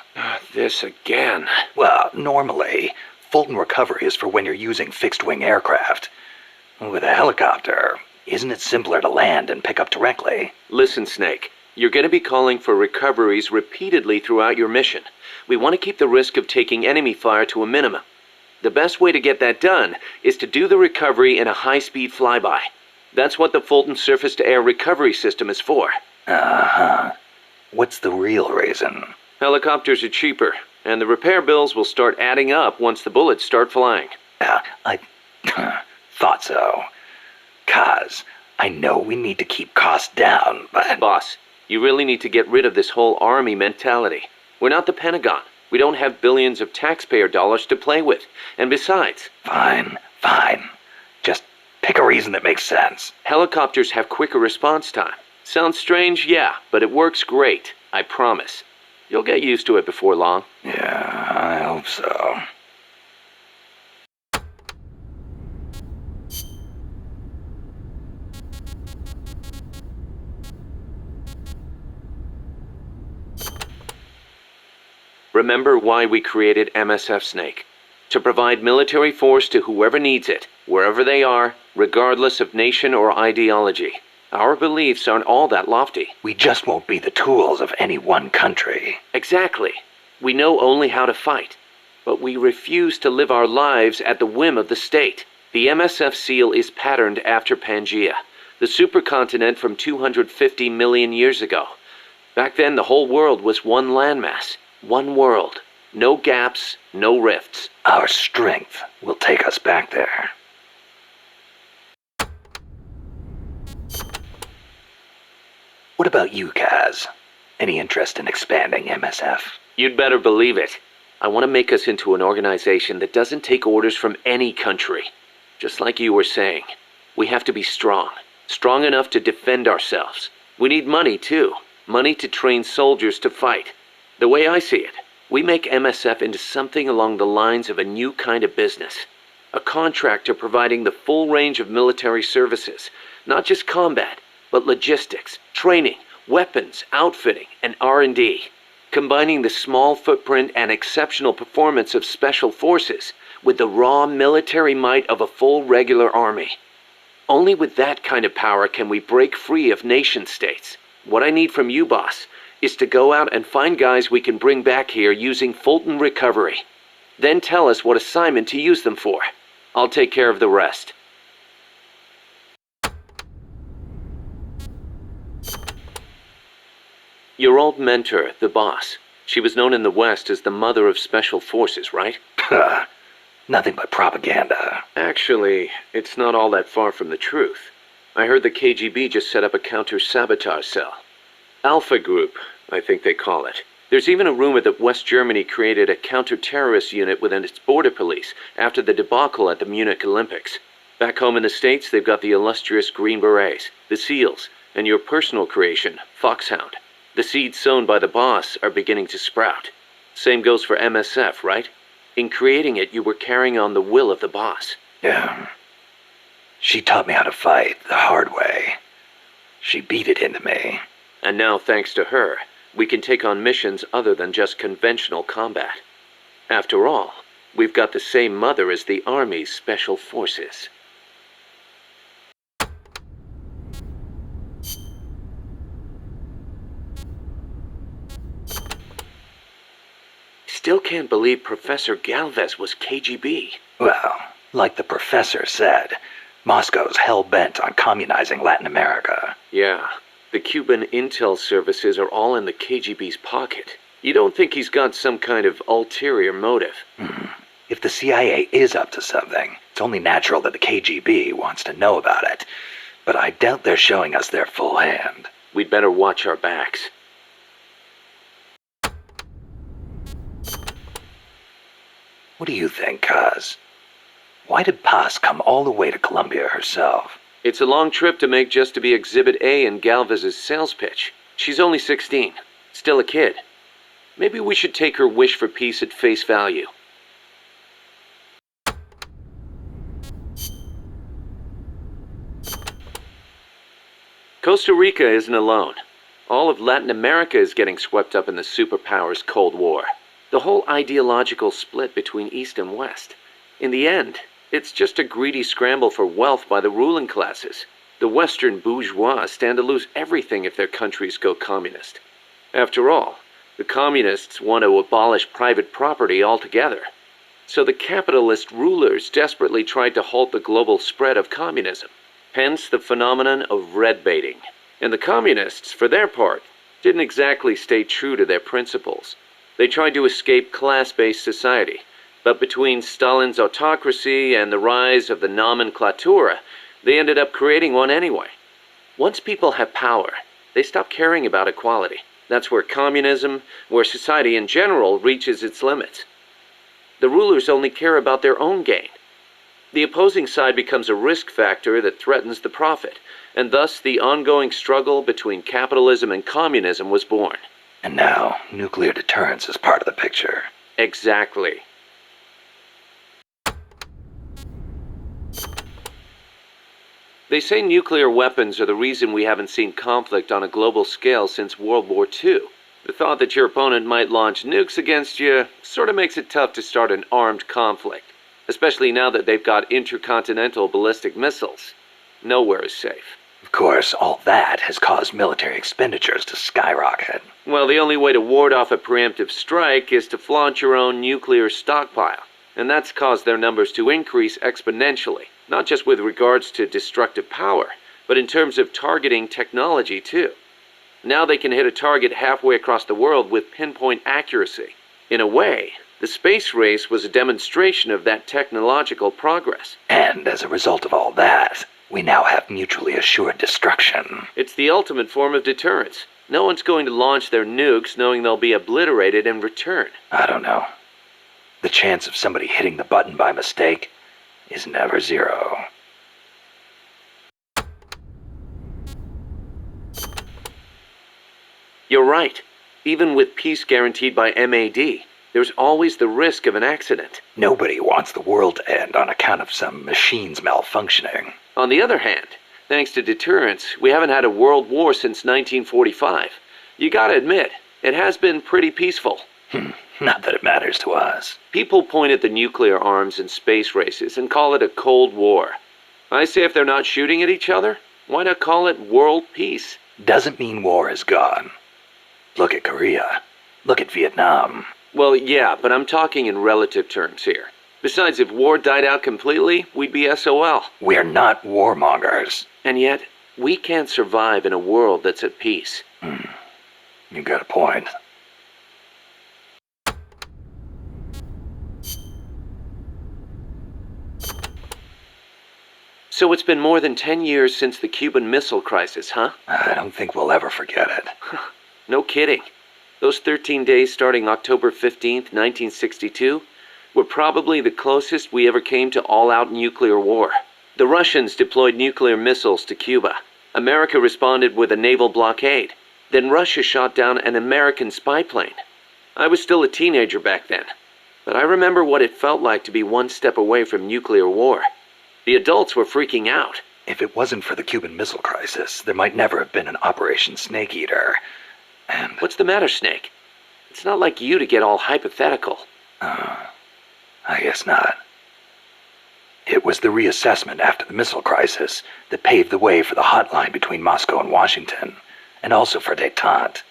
This again. Well, normally, Fulton recovery is for when you're using fixed-wing aircraft. With a helicopter, isn't it simpler to land and pick up directly? Listen, Snake. You're going to be calling for recoveries repeatedly throughout your mission. We want to keep the risk of taking enemy fire to a minimum. The best way to get that done is to do the recovery in a high-speed flyby. That's what the Fulton surface-to-air recovery system is for. Uh-huh. What's the real reason? Helicopters are cheaper, and the repair bills will start adding up once the bullets start flying. I thought so. Kaz, I know we need to keep costs down, but... Boss, you really need to get rid of this whole army mentality. We're not the Pentagon. We don't have billions of taxpayer dollars to play with. And besides... Fine. Just pick a reason that makes sense. Helicopters have quicker response time. Sounds strange, yeah, but it works great. I promise. You'll get used to it before long. Yeah, I hope so. Remember why we created MSF, Snake. To provide military force to whoever needs it, wherever they are, regardless of nation or ideology. Our beliefs aren't all that lofty. We just won't be the tools of any one country. Exactly. We know only how to fight. But we refuse to live our lives at the whim of the state. The MSF seal is patterned after Pangaea, the supercontinent from 250 million years ago. Back then, the whole world was one landmass. One world. No gaps, no rifts. Our strength will take us back there. What about you, Kaz? Any interest in expanding MSF? You'd better believe it. I want to make us into an organization that doesn't take orders from any country. Just like you were saying, we have to be strong. Strong enough to defend ourselves. We need money, too. Money to train soldiers to fight. The way I see it, we make MSF into something along the lines of a new kind of business. A contractor providing the full range of military services. Not just combat, but logistics, training, weapons, outfitting, and R&D. Combining the small footprint and exceptional performance of special forces with the raw military might of a full regular army. Only with that kind of power can we break free of nation-states. What I need from you, boss, is to go out and find guys we can bring back here using Fulton Recovery. Then tell us what assignment to use them for. I'll take care of the rest. Your old mentor, the boss. She was known in the West as the mother of special forces, right? Nothing but propaganda. Actually, it's not all that far from the truth. I heard the KGB just set up a counter-sabotage cell. Alpha Group, I think they call it. There's even a rumor that West Germany created a counter-terrorist unit within its border police after the debacle at the Munich Olympics. Back home in the States, they've got the illustrious Green Berets, the SEALs, and your personal creation, Foxhound. The seeds sown by the boss are beginning to sprout. Same goes for MSF, right? In creating it, you were carrying on the will of the boss. Yeah. She taught me how to fight the hard way. She beat it into me. And now, thanks to her, we can take on missions other than just conventional combat. After all, we've got the same mother as the Army's Special Forces. Still can't believe Professor Galvez was KGB. Well, like the professor said, Moscow's hell-bent on communizing Latin America. Yeah, the Cuban intel services are all in the KGB's pocket. You don't think he's got some kind of ulterior motive? If the CIA is up to something, it's only natural that the KGB wants to know about it. But I doubt they're showing us their full hand. We'd better watch our backs. What do you think, Kaz? Why did Paz come all the way to Colombia herself? It's a long trip to make just to be Exhibit A in Galvez's sales pitch. She's only 16. Still a kid. Maybe we should take her wish for peace at face value. Costa Rica isn't alone. All of Latin America is getting swept up in the superpowers' Cold War. The whole ideological split between East and West. In the end, it's just a greedy scramble for wealth by the ruling classes. The Western bourgeois stand to lose everything if their countries go communist. After all, the communists want to abolish private property altogether. So the capitalist rulers desperately tried to halt the global spread of communism. Hence the phenomenon of red baiting. And the communists, for their part, didn't exactly stay true to their principles. They tried to escape class-based society, but between Stalin's autocracy and the rise of the nomenklatura, they ended up creating one anyway. Once people have power, they stop caring about equality. That's where communism, where society in general, reaches its limits. The rulers only care about their own gain. The opposing side becomes a risk factor that threatens the profit, and thus the ongoing struggle between capitalism and communism was born. And now, nuclear deterrence is part of the picture. Exactly. They say nuclear weapons are the reason we haven't seen conflict on a global scale since World War II. The thought that your opponent might launch nukes against you sort of makes it tough to start an armed conflict, especially now that they've got intercontinental ballistic missiles. Nowhere is safe. Of course, all that has caused military expenditures to skyrocket. Well, the only way to ward off a preemptive strike is to flaunt your own nuclear stockpile, and that's caused their numbers to increase exponentially, not just with regards to destructive power, but in terms of targeting technology too. Now they can hit a target halfway across the world with pinpoint accuracy. In a way, the space race was a demonstration of that technological progress. And as a result of all that, we now have mutually assured destruction. It's the ultimate form of deterrence. No one's going to launch their nukes knowing they'll be obliterated in return. I don't know. The chance of somebody hitting the button by mistake is never zero. You're right. Even with peace guaranteed by MAD, there's always the risk of an accident. Nobody wants the world to end on account of some machines malfunctioning. On the other hand, thanks to deterrence, we haven't had a world war since 1945. You gotta admit, it has been pretty peaceful. Not that it matters to us. People point at the nuclear arms and space races and call it a Cold War. I say if they're not shooting at each other, why not call it world peace? Doesn't mean war is gone. Look at Korea. Look at Vietnam. Well, yeah, but I'm talking in relative terms here. Besides, if war died out completely, we'd be SOL. We're not warmongers. And yet, we can't survive in a world that's at peace. You got a point. So it's been more than 10 years since the Cuban Missile Crisis, huh? I don't think we'll ever forget it. No kidding. Those 13 days starting October 15th, 1962, were probably the closest we ever came to all-out nuclear war. The Russians deployed nuclear missiles to Cuba. America responded with a naval blockade. Then Russia shot down an American spy plane. I was still a teenager back then, but I remember what it felt like to be one step away from nuclear war. The adults were freaking out. If it wasn't for the Cuban Missile Crisis, there might never have been an Operation Snake Eater. And what's the matter, Snake? It's not like you to get all hypothetical. I guess not. It was the reassessment after the missile crisis that paved the way for the hotline between Moscow and Washington, and also for détente.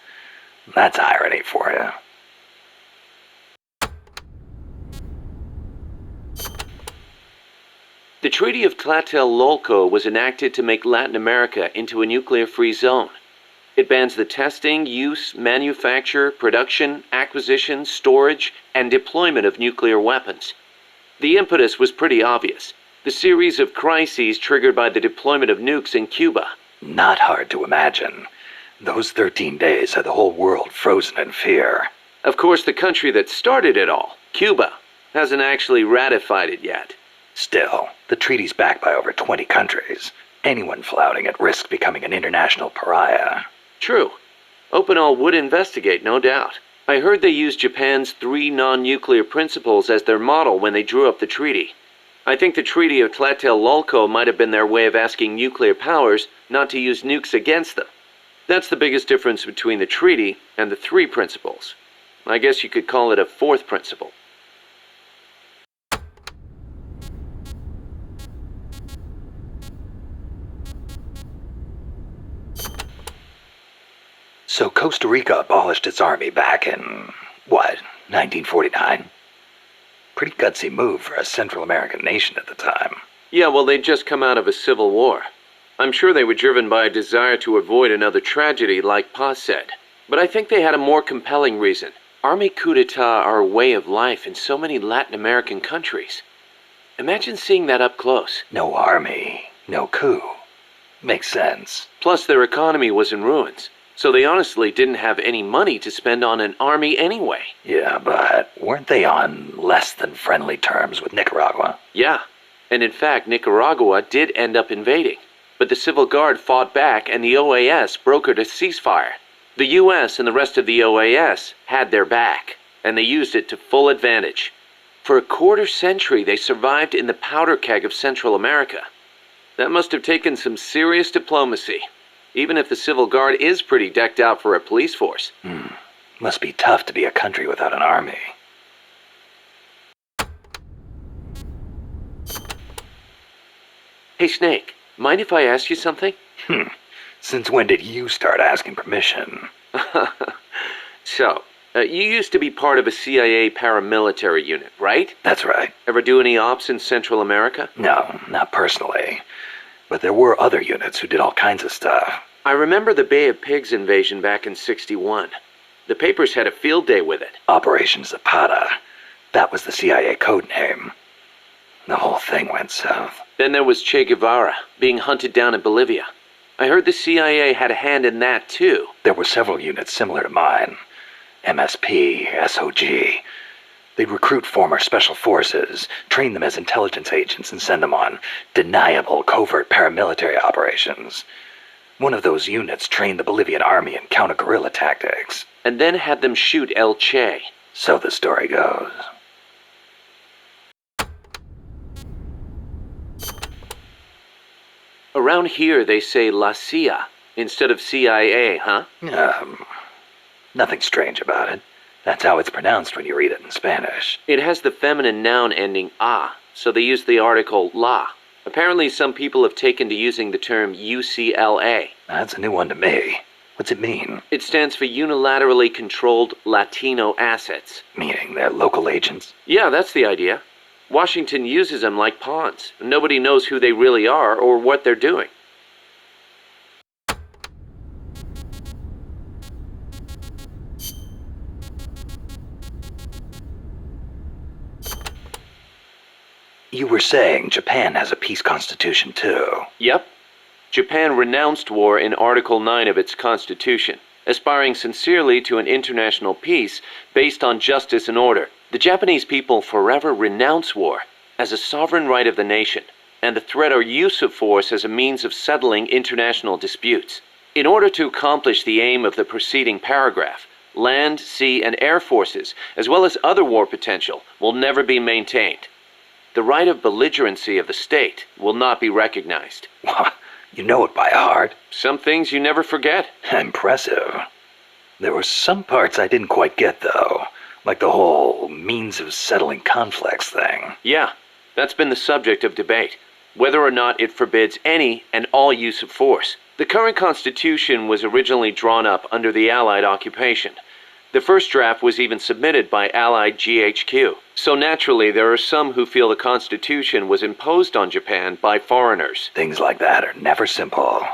That's irony for you. The Treaty of Tlatelolco was enacted to make Latin America into a nuclear-free zone. It bans the testing, use, manufacture, production, acquisition, storage, and deployment of nuclear weapons. The impetus was pretty obvious. The series of crises triggered by the deployment of nukes in Cuba. Not hard to imagine. Those 13 days had the whole world frozen in fear. Of course, the country that started it all, Cuba, hasn't actually ratified it yet. Still, the treaty's backed by over 20 countries. Anyone flouting at risk becoming an international pariah. True. Opinol would investigate, no doubt. I heard they used Japan's 3 non-nuclear principles as their model when they drew up the treaty. I think the Treaty of Tlatelolco might have been their way of asking nuclear powers not to use nukes against them. That's the biggest difference between the treaty and the 3 principles. I guess you could call it a 4th principle. So Costa Rica abolished its army back in, 1949? Pretty gutsy move for a Central American nation at the time. Yeah, well, they'd just come out of a civil war. I'm sure they were driven by a desire to avoid another tragedy like Paz said. But I think they had a more compelling reason. Army coup d'etat are a way of life in so many Latin American countries. Imagine seeing that up close. No army, no coup. Makes sense. Plus, their economy was in ruins. So they honestly didn't have any money to spend on an army anyway. Yeah, but weren't they on less than friendly terms with Nicaragua? Yeah, and in fact, Nicaragua did end up invading. But the Civil Guard fought back and the OAS brokered a ceasefire. The US and the rest of the OAS had their back, and they used it to full advantage. For a quarter century, they survived in the powder keg of Central America. That must have taken some serious diplomacy. Even if the Civil Guard is pretty decked out for a police force. Must be tough to be a country without an army. Hey, Snake, mind if I ask you something? Since when did you start asking permission? So, you used to be part of a CIA paramilitary unit, right? That's right. Ever do any ops in Central America? No, not personally. But there were other units who did all kinds of stuff. I remember the Bay of Pigs invasion back in '61. The papers had a field day with it. Operation Zapata. That was the CIA code name. The whole thing went south. Then there was Che Guevara, being hunted down in Bolivia. I heard the CIA had a hand in that, too. There were several units similar to mine. MSP, SOG. They'd recruit former special forces, train them as intelligence agents, and send them on deniable covert paramilitary operations. One of those units trained the Bolivian army in counter-guerrilla tactics. And then had them shoot El Che. So the story goes. Around here they say La CIA instead of CIA, huh? Nothing strange about it. That's how it's pronounced when you read it in Spanish. It has the feminine noun ending a, so they use the article la. Apparently some people have taken to using the term UCLA. That's a new one to me. What's it mean? It stands for Unilaterally Controlled Latino Assets. Meaning they're local agents? Yeah, that's the idea. Washington uses them like pawns. Nobody knows who they really are or what they're doing. You were saying Japan has a peace constitution too. Yep. Japan renounced war in Article 9 of its constitution, aspiring sincerely to an international peace based on justice and order. The Japanese people forever renounce war as a sovereign right of the nation, and the threat or use of force as a means of settling international disputes. In order to accomplish the aim of the preceding paragraph, land, sea, and air forces, as well as other war potential, will never be maintained. The right of belligerency of the state will not be recognized. You know it by heart. Some things you never forget. Impressive. There were some parts I didn't quite get, though. Like the whole means of settling conflicts thing. Yeah, that's been the subject of debate. Whether or not it forbids any and all use of force. The current Constitution was originally drawn up under the Allied occupation. The first draft was even submitted by Allied GHQ. So naturally, there are some who feel the Constitution was imposed on Japan by foreigners. Things like that are never simple.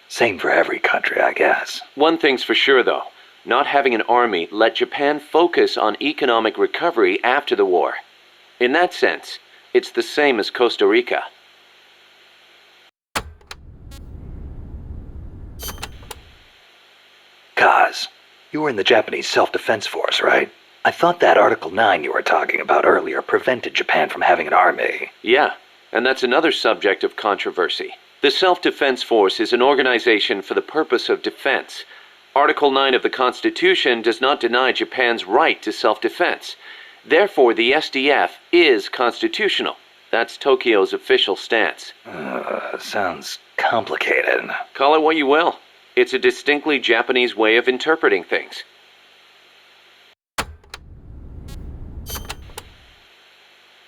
Same for every country, I guess. One thing's for sure, though. Not having an army let Japan focus on economic recovery after the war. In that sense, it's the same as Costa Rica. Kaz, you were in the Japanese Self-Defense Force, right? I thought that Article 9 you were talking about earlier prevented Japan from having an army. Yeah, and that's another subject of controversy. The Self-Defense Force is an organization for the purpose of defense. Article 9 of the Constitution does not deny Japan's right to self-defense. Therefore, the SDF is constitutional. That's Tokyo's official stance. Sounds complicated. Call it what you will. It's a distinctly Japanese way of interpreting things.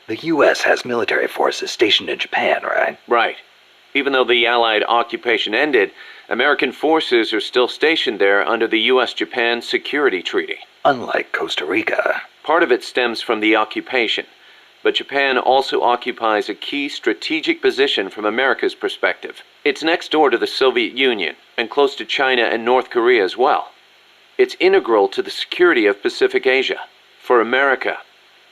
The U.S. has military forces stationed in Japan, right? Right. Even though the Allied occupation ended, American forces are still stationed there under the U.S.-Japan Security Treaty. Unlike Costa Rica. Part of it stems from the occupation, but Japan also occupies a key strategic position from America's perspective. It's next door to the Soviet Union, and close to China and North Korea as well. It's integral to the security of Pacific Asia. For America,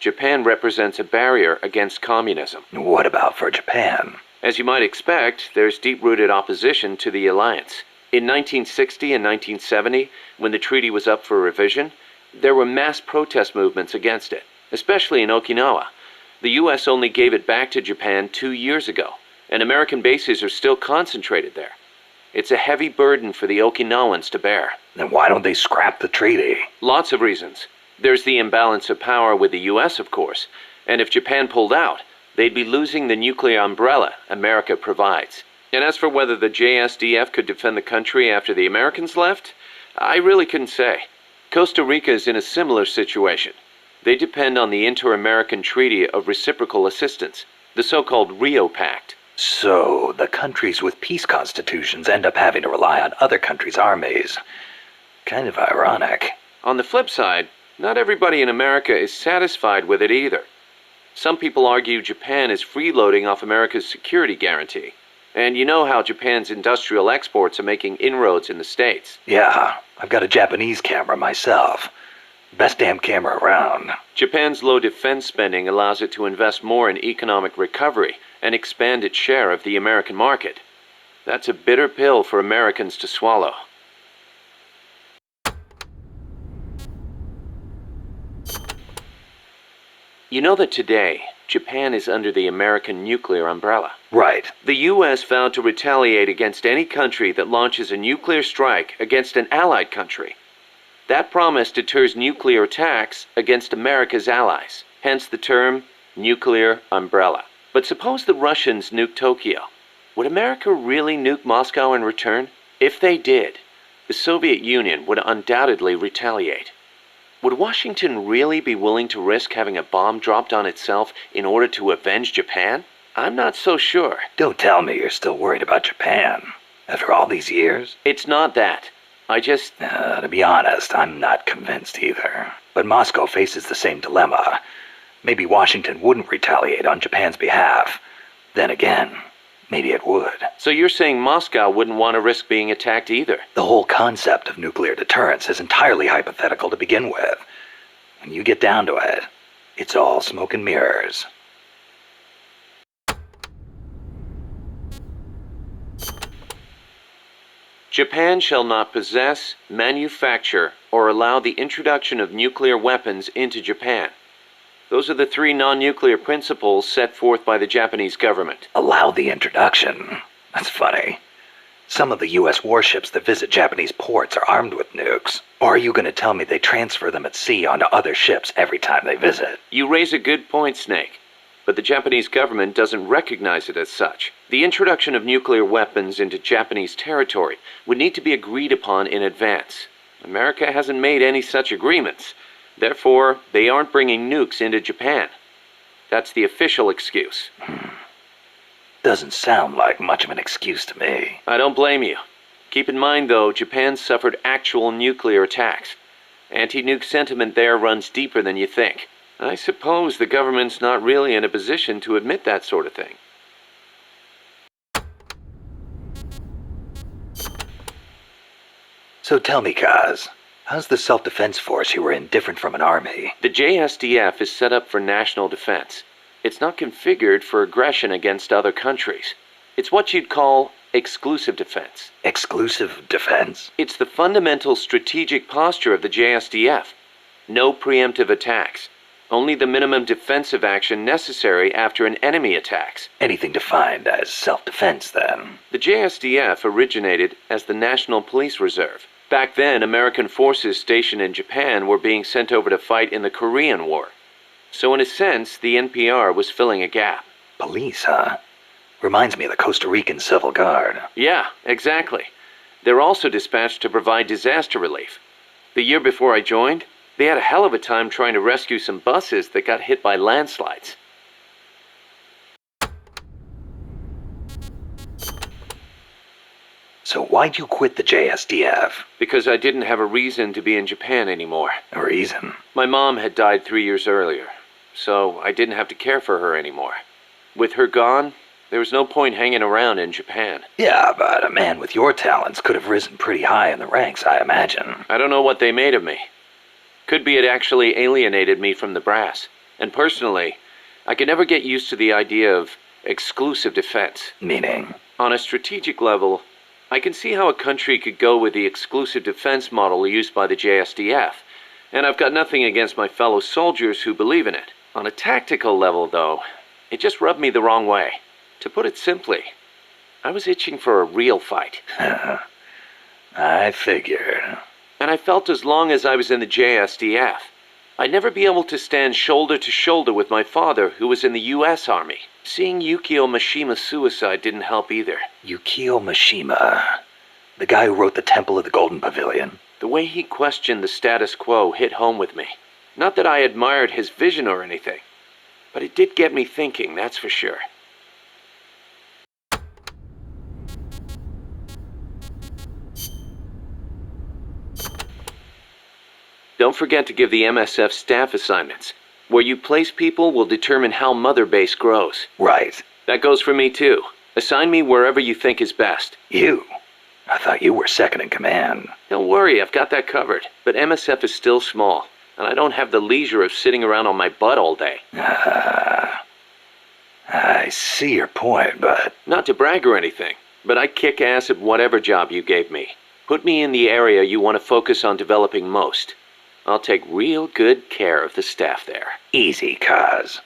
Japan represents a barrier against communism. What about for Japan? As you might expect, there's deep-rooted opposition to the alliance. In 1960 and 1970, when the treaty was up for revision, there were mass protest movements against it, especially in Okinawa. The U.S. only gave it back to Japan 2 years ago, and American bases are still concentrated there. It's a heavy burden for the Okinawans to bear. Then why don't they scrap the treaty? Lots of reasons. There's the imbalance of power with the U.S., of course, and if Japan pulled out, they'd be losing the nuclear umbrella America provides. And as for whether the JSDF could defend the country after the Americans left, I really couldn't say. Costa Rica is in a similar situation. They depend on the Inter-American Treaty of Reciprocal Assistance, the so-called Rio Pact. So, the countries with peace constitutions end up having to rely on other countries' armies. Kind of ironic. On the flip side, not everybody in America is satisfied with it either. Some people argue Japan is freeloading off America's security guarantee. And you know how Japan's industrial exports are making inroads in the States. Yeah, I've got a Japanese camera myself. Best damn camera around. Japan's low defense spending allows it to invest more in economic recovery and expand its share of the American market. That's a bitter pill for Americans to swallow. You know that today, Japan is under the American nuclear umbrella. Right. The U.S. vowed to retaliate against any country that launches a nuclear strike against an allied country. That promise deters nuclear attacks against America's allies, hence the term nuclear umbrella. But suppose the Russians nuke Tokyo. Would America really nuke Moscow in return? If they did, the Soviet Union would undoubtedly retaliate. Would Washington really be willing to risk having a bomb dropped on itself in order to avenge Japan? I'm not so sure. Don't tell me you're still worried about Japan. After all these years? It's not that. To be honest, I'm not convinced either. But Moscow faces the same dilemma. Maybe Washington wouldn't retaliate on Japan's behalf. Then again, maybe it would. So you're saying Moscow wouldn't want to risk being attacked either? The whole concept of nuclear deterrence is entirely hypothetical to begin with. When you get down to it, it's all smoke and mirrors. Japan shall not possess, manufacture, or allow the introduction of nuclear weapons into Japan. Those are the 3 non-nuclear principles set forth by the Japanese government. Allow the introduction? That's funny. Some of the U.S. warships that visit Japanese ports are armed with nukes. Or are you going to tell me they transfer them at sea onto other ships every time they visit? You raise a good point, Snake. But the Japanese government doesn't recognize it as such. The introduction of nuclear weapons into Japanese territory would need to be agreed upon in advance. America hasn't made any such agreements. Therefore, they aren't bringing nukes into Japan. That's the official excuse. Doesn't sound like much of an excuse to me. I don't blame you. Keep in mind, though, Japan suffered actual nuclear attacks. Anti-nuke sentiment there runs deeper than you think. I suppose the government's not really in a position to admit that sort of thing. So tell me, Kaz, how's the self-defense force you were in different from an army? The JSDF is set up for national defense. It's not configured for aggression against other countries. It's what you'd call exclusive defense. Exclusive defense? It's the fundamental strategic posture of the JSDF. No preemptive attacks. Only the minimum defensive action necessary after an enemy attacks. Anything defined as self-defense, then? The JSDF originated as the National Police Reserve. Back then, American forces stationed in Japan were being sent over to fight in the Korean War. So in a sense, the NPR was filling a gap. Police, huh? Reminds me of the Costa Rican Civil Guard. Yeah, exactly. They're also dispatched to provide disaster relief. The year before I joined, they had a hell of a time trying to rescue some buses that got hit by landslides. So why'd you quit the JSDF? Because I didn't have a reason to be in Japan anymore. A reason? My mom had died 3 years earlier, so I didn't have to care for her anymore. With her gone, there was no point hanging around in Japan. Yeah, but a man with your talents could have risen pretty high in the ranks, I imagine. I don't know what they made of me. Could be it actually alienated me from the brass. And personally, I could never get used to the idea of exclusive defense. Meaning? On a strategic level, I can see how a country could go with the exclusive defense model used by the JSDF, and I've got nothing against my fellow soldiers who believe in it. On a tactical level, though, it just rubbed me the wrong way. To put it simply, I was itching for a real fight. I figured. And I felt as long as I was in the JSDF, I'd never be able to stand shoulder to shoulder with my father, who was in the U.S. Army. Seeing Yukio Mishima's suicide didn't help either. Yukio Mishima? The guy who wrote The Temple of the Golden Pavilion? The way he questioned the status quo hit home with me. Not that I admired his vision or anything, but it did get me thinking, that's for sure. Don't forget to give the MSF staff assignments. Where you place people will determine how Mother Base grows. Right. That goes for me too. Assign me wherever you think is best. You? I thought you were second in command. Don't worry, I've got that covered. But MSF is still small, and I don't have the leisure of sitting around on my butt all day. I see your point, but... Not to brag or anything, but I kick ass at whatever job you gave me. Put me in the area you want to focus on developing most. I'll take real good care of the staff there. Easy, Kaz.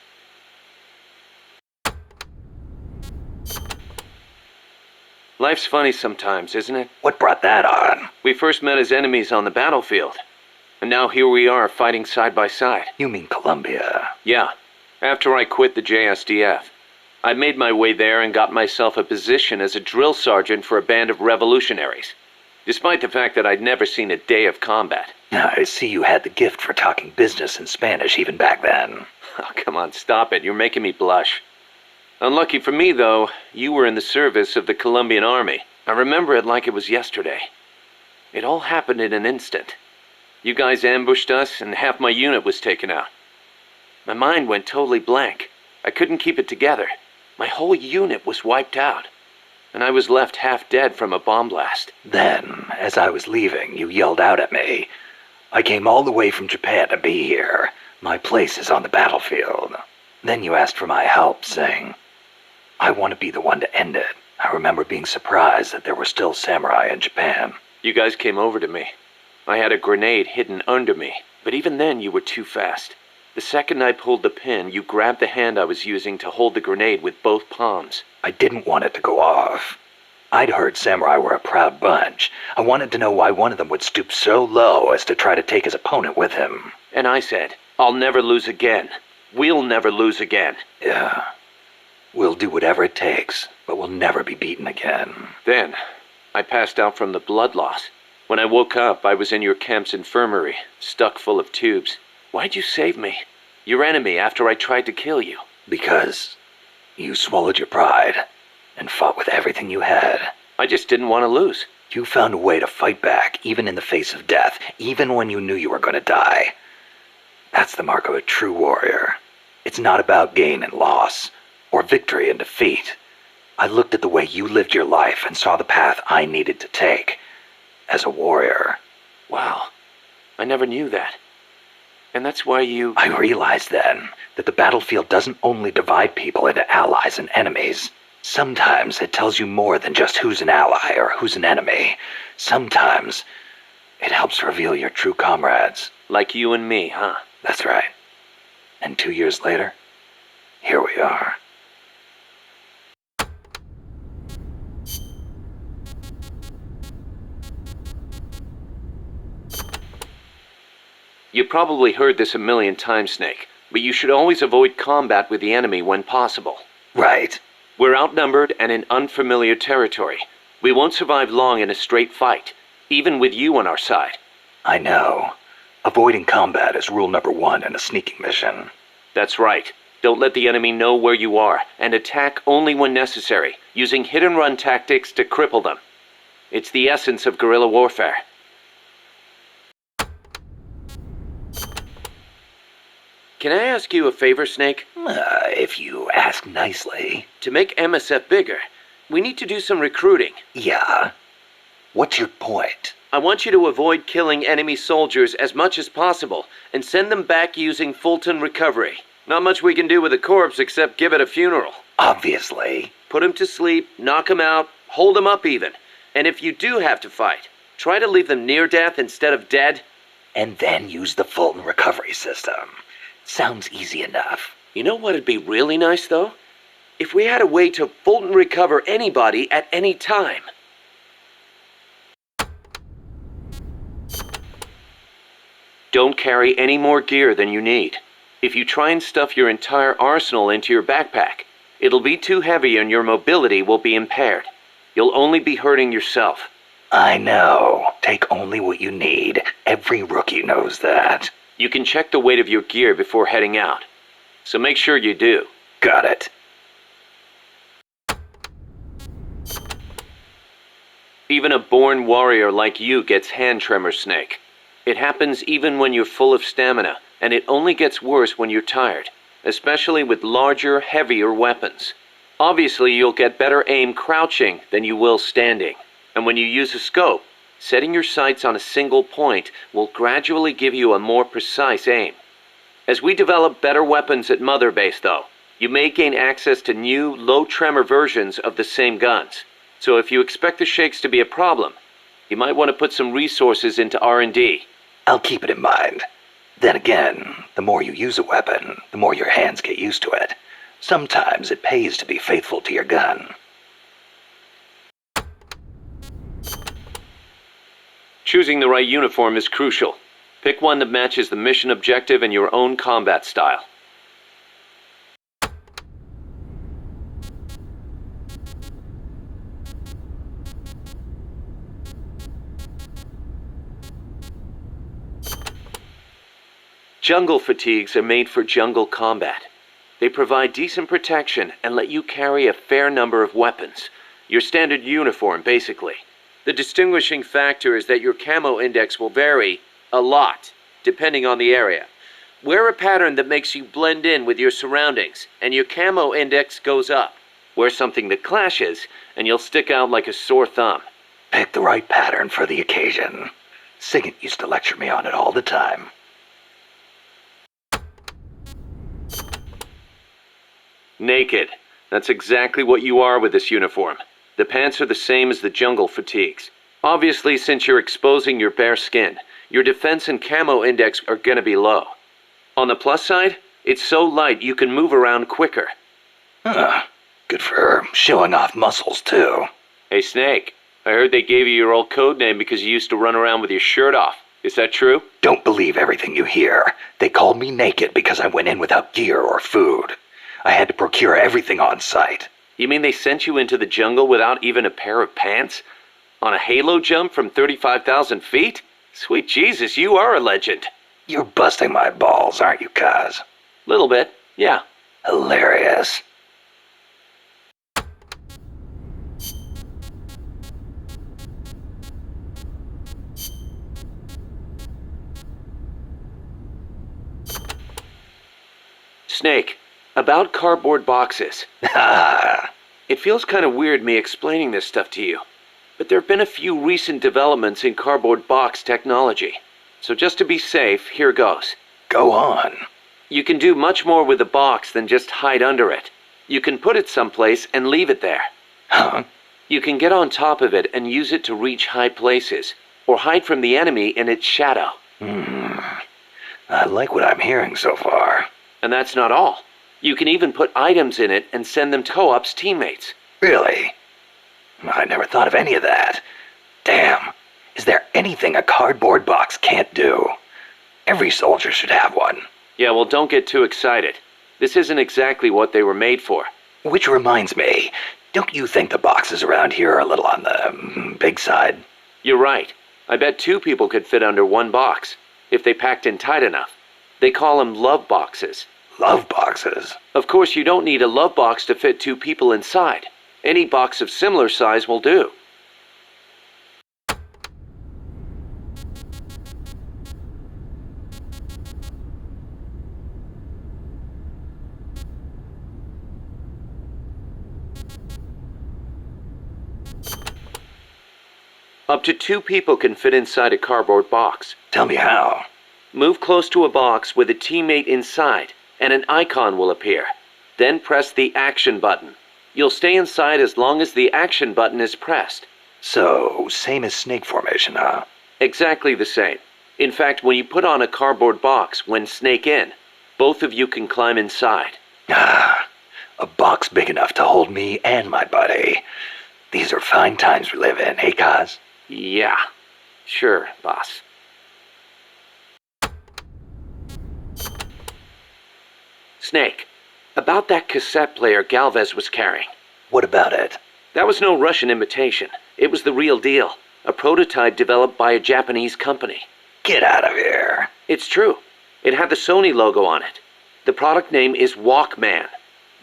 Life's funny sometimes, isn't it? What brought that on? We first met as enemies on the battlefield. And now here we are, fighting side by side. You mean Columbia? Yeah. After I quit the JSDF. I made my way there and got myself a position as a drill sergeant for a band of revolutionaries. Despite the fact that I'd never seen a day of combat. I see you had the gift for talking business in Spanish even back then. Oh, come on, stop it. You're making me blush. Unlucky for me, though, you were in the service of the Colombian Army. I remember it like it was yesterday. It all happened in an instant. You guys ambushed us, and half my unit was taken out. My mind went totally blank. I couldn't keep it together. My whole unit was wiped out. And I was left half dead from a bomb blast. Then, as I was leaving, you yelled out at me. I came all the way from Japan to be here. My place is on the battlefield. Then you asked for my help, saying, I want to be the one to end it. I remember being surprised that there were still samurai in Japan. You guys came over to me. I had a grenade hidden under me, but even then you were too fast. The second I pulled the pin, you grabbed the hand I was using to hold the grenade with both palms. I didn't want it to go off. I'd heard samurai were a proud bunch. I wanted to know why one of them would stoop so low as to try to take his opponent with him. And I said, I'll never lose again. We'll never lose again. Yeah. We'll do whatever it takes, but we'll never be beaten again. Then, I passed out from the blood loss. When I woke up, I was in your camp's infirmary, stuck full of tubes. Why'd you save me? Your enemy after I tried to kill you. Because you swallowed your pride and fought with everything you had. I just didn't want to lose. You found a way to fight back, even in the face of death, even when you knew you were going to die. That's the mark of a true warrior. It's not about gain and loss, or victory and defeat. I looked at the way you lived your life and saw the path I needed to take. As a warrior. Wow. I never knew that. And that's why you... I realized then that the battlefield doesn't only divide people into allies and enemies. Sometimes it tells you more than just who's an ally or who's an enemy. Sometimes it helps reveal your true comrades. Like you and me, huh? That's right. And 2 years later, here we are. You probably heard this a million times, Snake, but you should always avoid combat with the enemy when possible. Right. We're outnumbered and in unfamiliar territory. We won't survive long in a straight fight, even with you on our side. I know. Avoiding combat is rule number 1 in a sneaking mission. That's right. Don't let the enemy know where you are, and attack only when necessary, using hit-and-run tactics to cripple them. It's the essence of guerrilla warfare. Can I ask you a favor, Snake? If you ask nicely. To make MSF bigger, we need to do some recruiting. Yeah? What's your point? I want you to avoid killing enemy soldiers as much as possible, and send them back using Fulton recovery. Not much we can do with a corpse except give it a funeral. Obviously. Put him to sleep, knock him out, hold him up even. And if you do have to fight, try to leave them near death instead of dead. And then use the Fulton recovery system. Sounds easy enough. You know what'd be really nice, though? If we had a way to Fulton recover anybody at any time. Don't carry any more gear than you need. If you try and stuff your entire arsenal into your backpack, it'll be too heavy and your mobility will be impaired. You'll only be hurting yourself. I know. Take only what you need. Every rookie knows that. You can check the weight of your gear before heading out. So make sure you do. Got it. Even a born warrior like you gets hand tremors, Snake. It happens even when you're full of stamina, and it only gets worse when you're tired, especially with larger, heavier weapons. Obviously, you'll get better aim crouching than you will standing. And when you use a scope, setting your sights on a single point will gradually give you a more precise aim. As we develop better weapons at Mother Base, though, you may gain access to new, low-tremor versions of the same guns. So if you expect the shakes to be a problem, you might want to put some resources into R&D. I'll keep it in mind. Then again, the more you use a weapon, the more your hands get used to it. Sometimes it pays to be faithful to your gun. Choosing the right uniform is crucial. Pick one that matches the mission objective and your own combat style. Jungle fatigues are made for jungle combat. They provide decent protection and let you carry a fair number of weapons. Your standard uniform, basically. The distinguishing factor is that your camo index will vary a lot, depending on the area. Wear a pattern that makes you blend in with your surroundings, and your camo index goes up. Wear something that clashes, and you'll stick out like a sore thumb. Pick the right pattern for the occasion. Sigint used to lecture me on it all the time. Naked. That's exactly what you are with this uniform. The pants are the same as the jungle fatigues. Obviously, since you're exposing your bare skin, your defense and camo index are gonna be low. On the plus side, it's so light you can move around quicker. Good for showing off muscles, too. Hey, Snake. I heard they gave you your old code name because you used to run around with your shirt off. Is that true? Don't believe everything you hear. They called me naked because I went in without gear or food. I had to procure everything on site. You mean they sent you into the jungle without even a pair of pants? On a halo jump from 35,000 feet? Sweet Jesus, you are a legend. You're busting my balls, aren't you, Kaz? Little bit, yeah. Hilarious. Snake, about cardboard boxes. It feels kind of weird me explaining this stuff to you, but there have been a few recent developments in cardboard box technology. So just to be safe, here goes. Go on. You can do much more with a box than just hide under it. You can put it someplace and leave it there. Huh? You can get on top of it and use it to reach high places, or hide from the enemy in its shadow. I like what I'm hearing so far. And that's not all. You can even put items in it and send them to Co-op's teammates. Really? I never thought of any of that. Damn. Is there anything a cardboard box can't do? Every soldier should have one. Yeah, well, don't get too excited. This isn't exactly what they were made for. Which reminds me, don't you think the boxes around here are a little on the big side? You're right. I bet 2 people could fit under one box, if they packed in tight enough. They call them love boxes. Love boxes? Of course, you don't need a love box to fit 2 people inside. Any box of similar size will do. Up to 2 people can fit inside a cardboard box. Tell me how. Move close to a box with a teammate inside, and an icon will appear. Then press the action button. You'll stay inside as long as the action button is pressed. So, same as snake formation, huh? Exactly the same. In fact, when you put on a cardboard box when snake in, both of you can climb inside. A box big enough to hold me and my buddy. These are fine times we live in, hey, Kaz? Yeah. Sure, boss. Snake, about that cassette player Galvez was carrying. What about it? That was no Russian imitation. It was the real deal. A prototype developed by a Japanese company. Get out of here. It's true. It had the Sony logo on it. The product name is Walkman.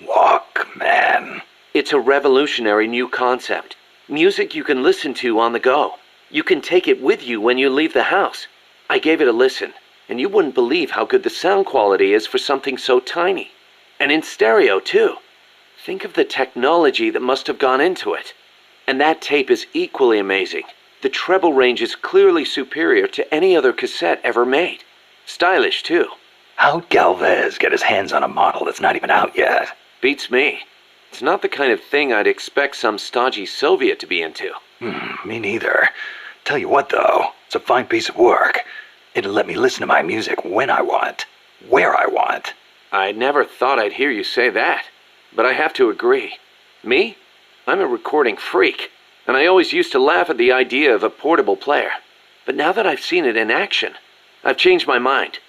Walkman. It's a revolutionary new concept. Music you can listen to on the go. You can take it with you when you leave the house. I gave it a listen, and you wouldn't believe how good the sound quality is for something so tiny. And in stereo, too. Think of the technology that must have gone into it. And that tape is equally amazing. The treble range is clearly superior to any other cassette ever made. Stylish, too. How'd Galvez get his hands on a model that's not even out yet? Beats me. It's not the kind of thing I'd expect some stodgy Soviet to be into. Me neither. Tell you what, though, it's a fine piece of work. It'll let me listen to my music when I want, where I want. I never thought I'd hear you say that, but I have to agree. Me? I'm a recording freak, and I always used to laugh at the idea of a portable player. But now that I've seen it in action, I've changed my mind.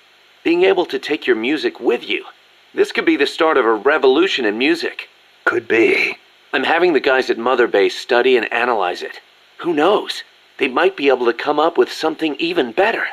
Being able to take your music with you, this could be the start of a revolution in music. Could be. I'm having the guys at Mother Base study and analyze it. Who knows? They might be able to come up with something even better.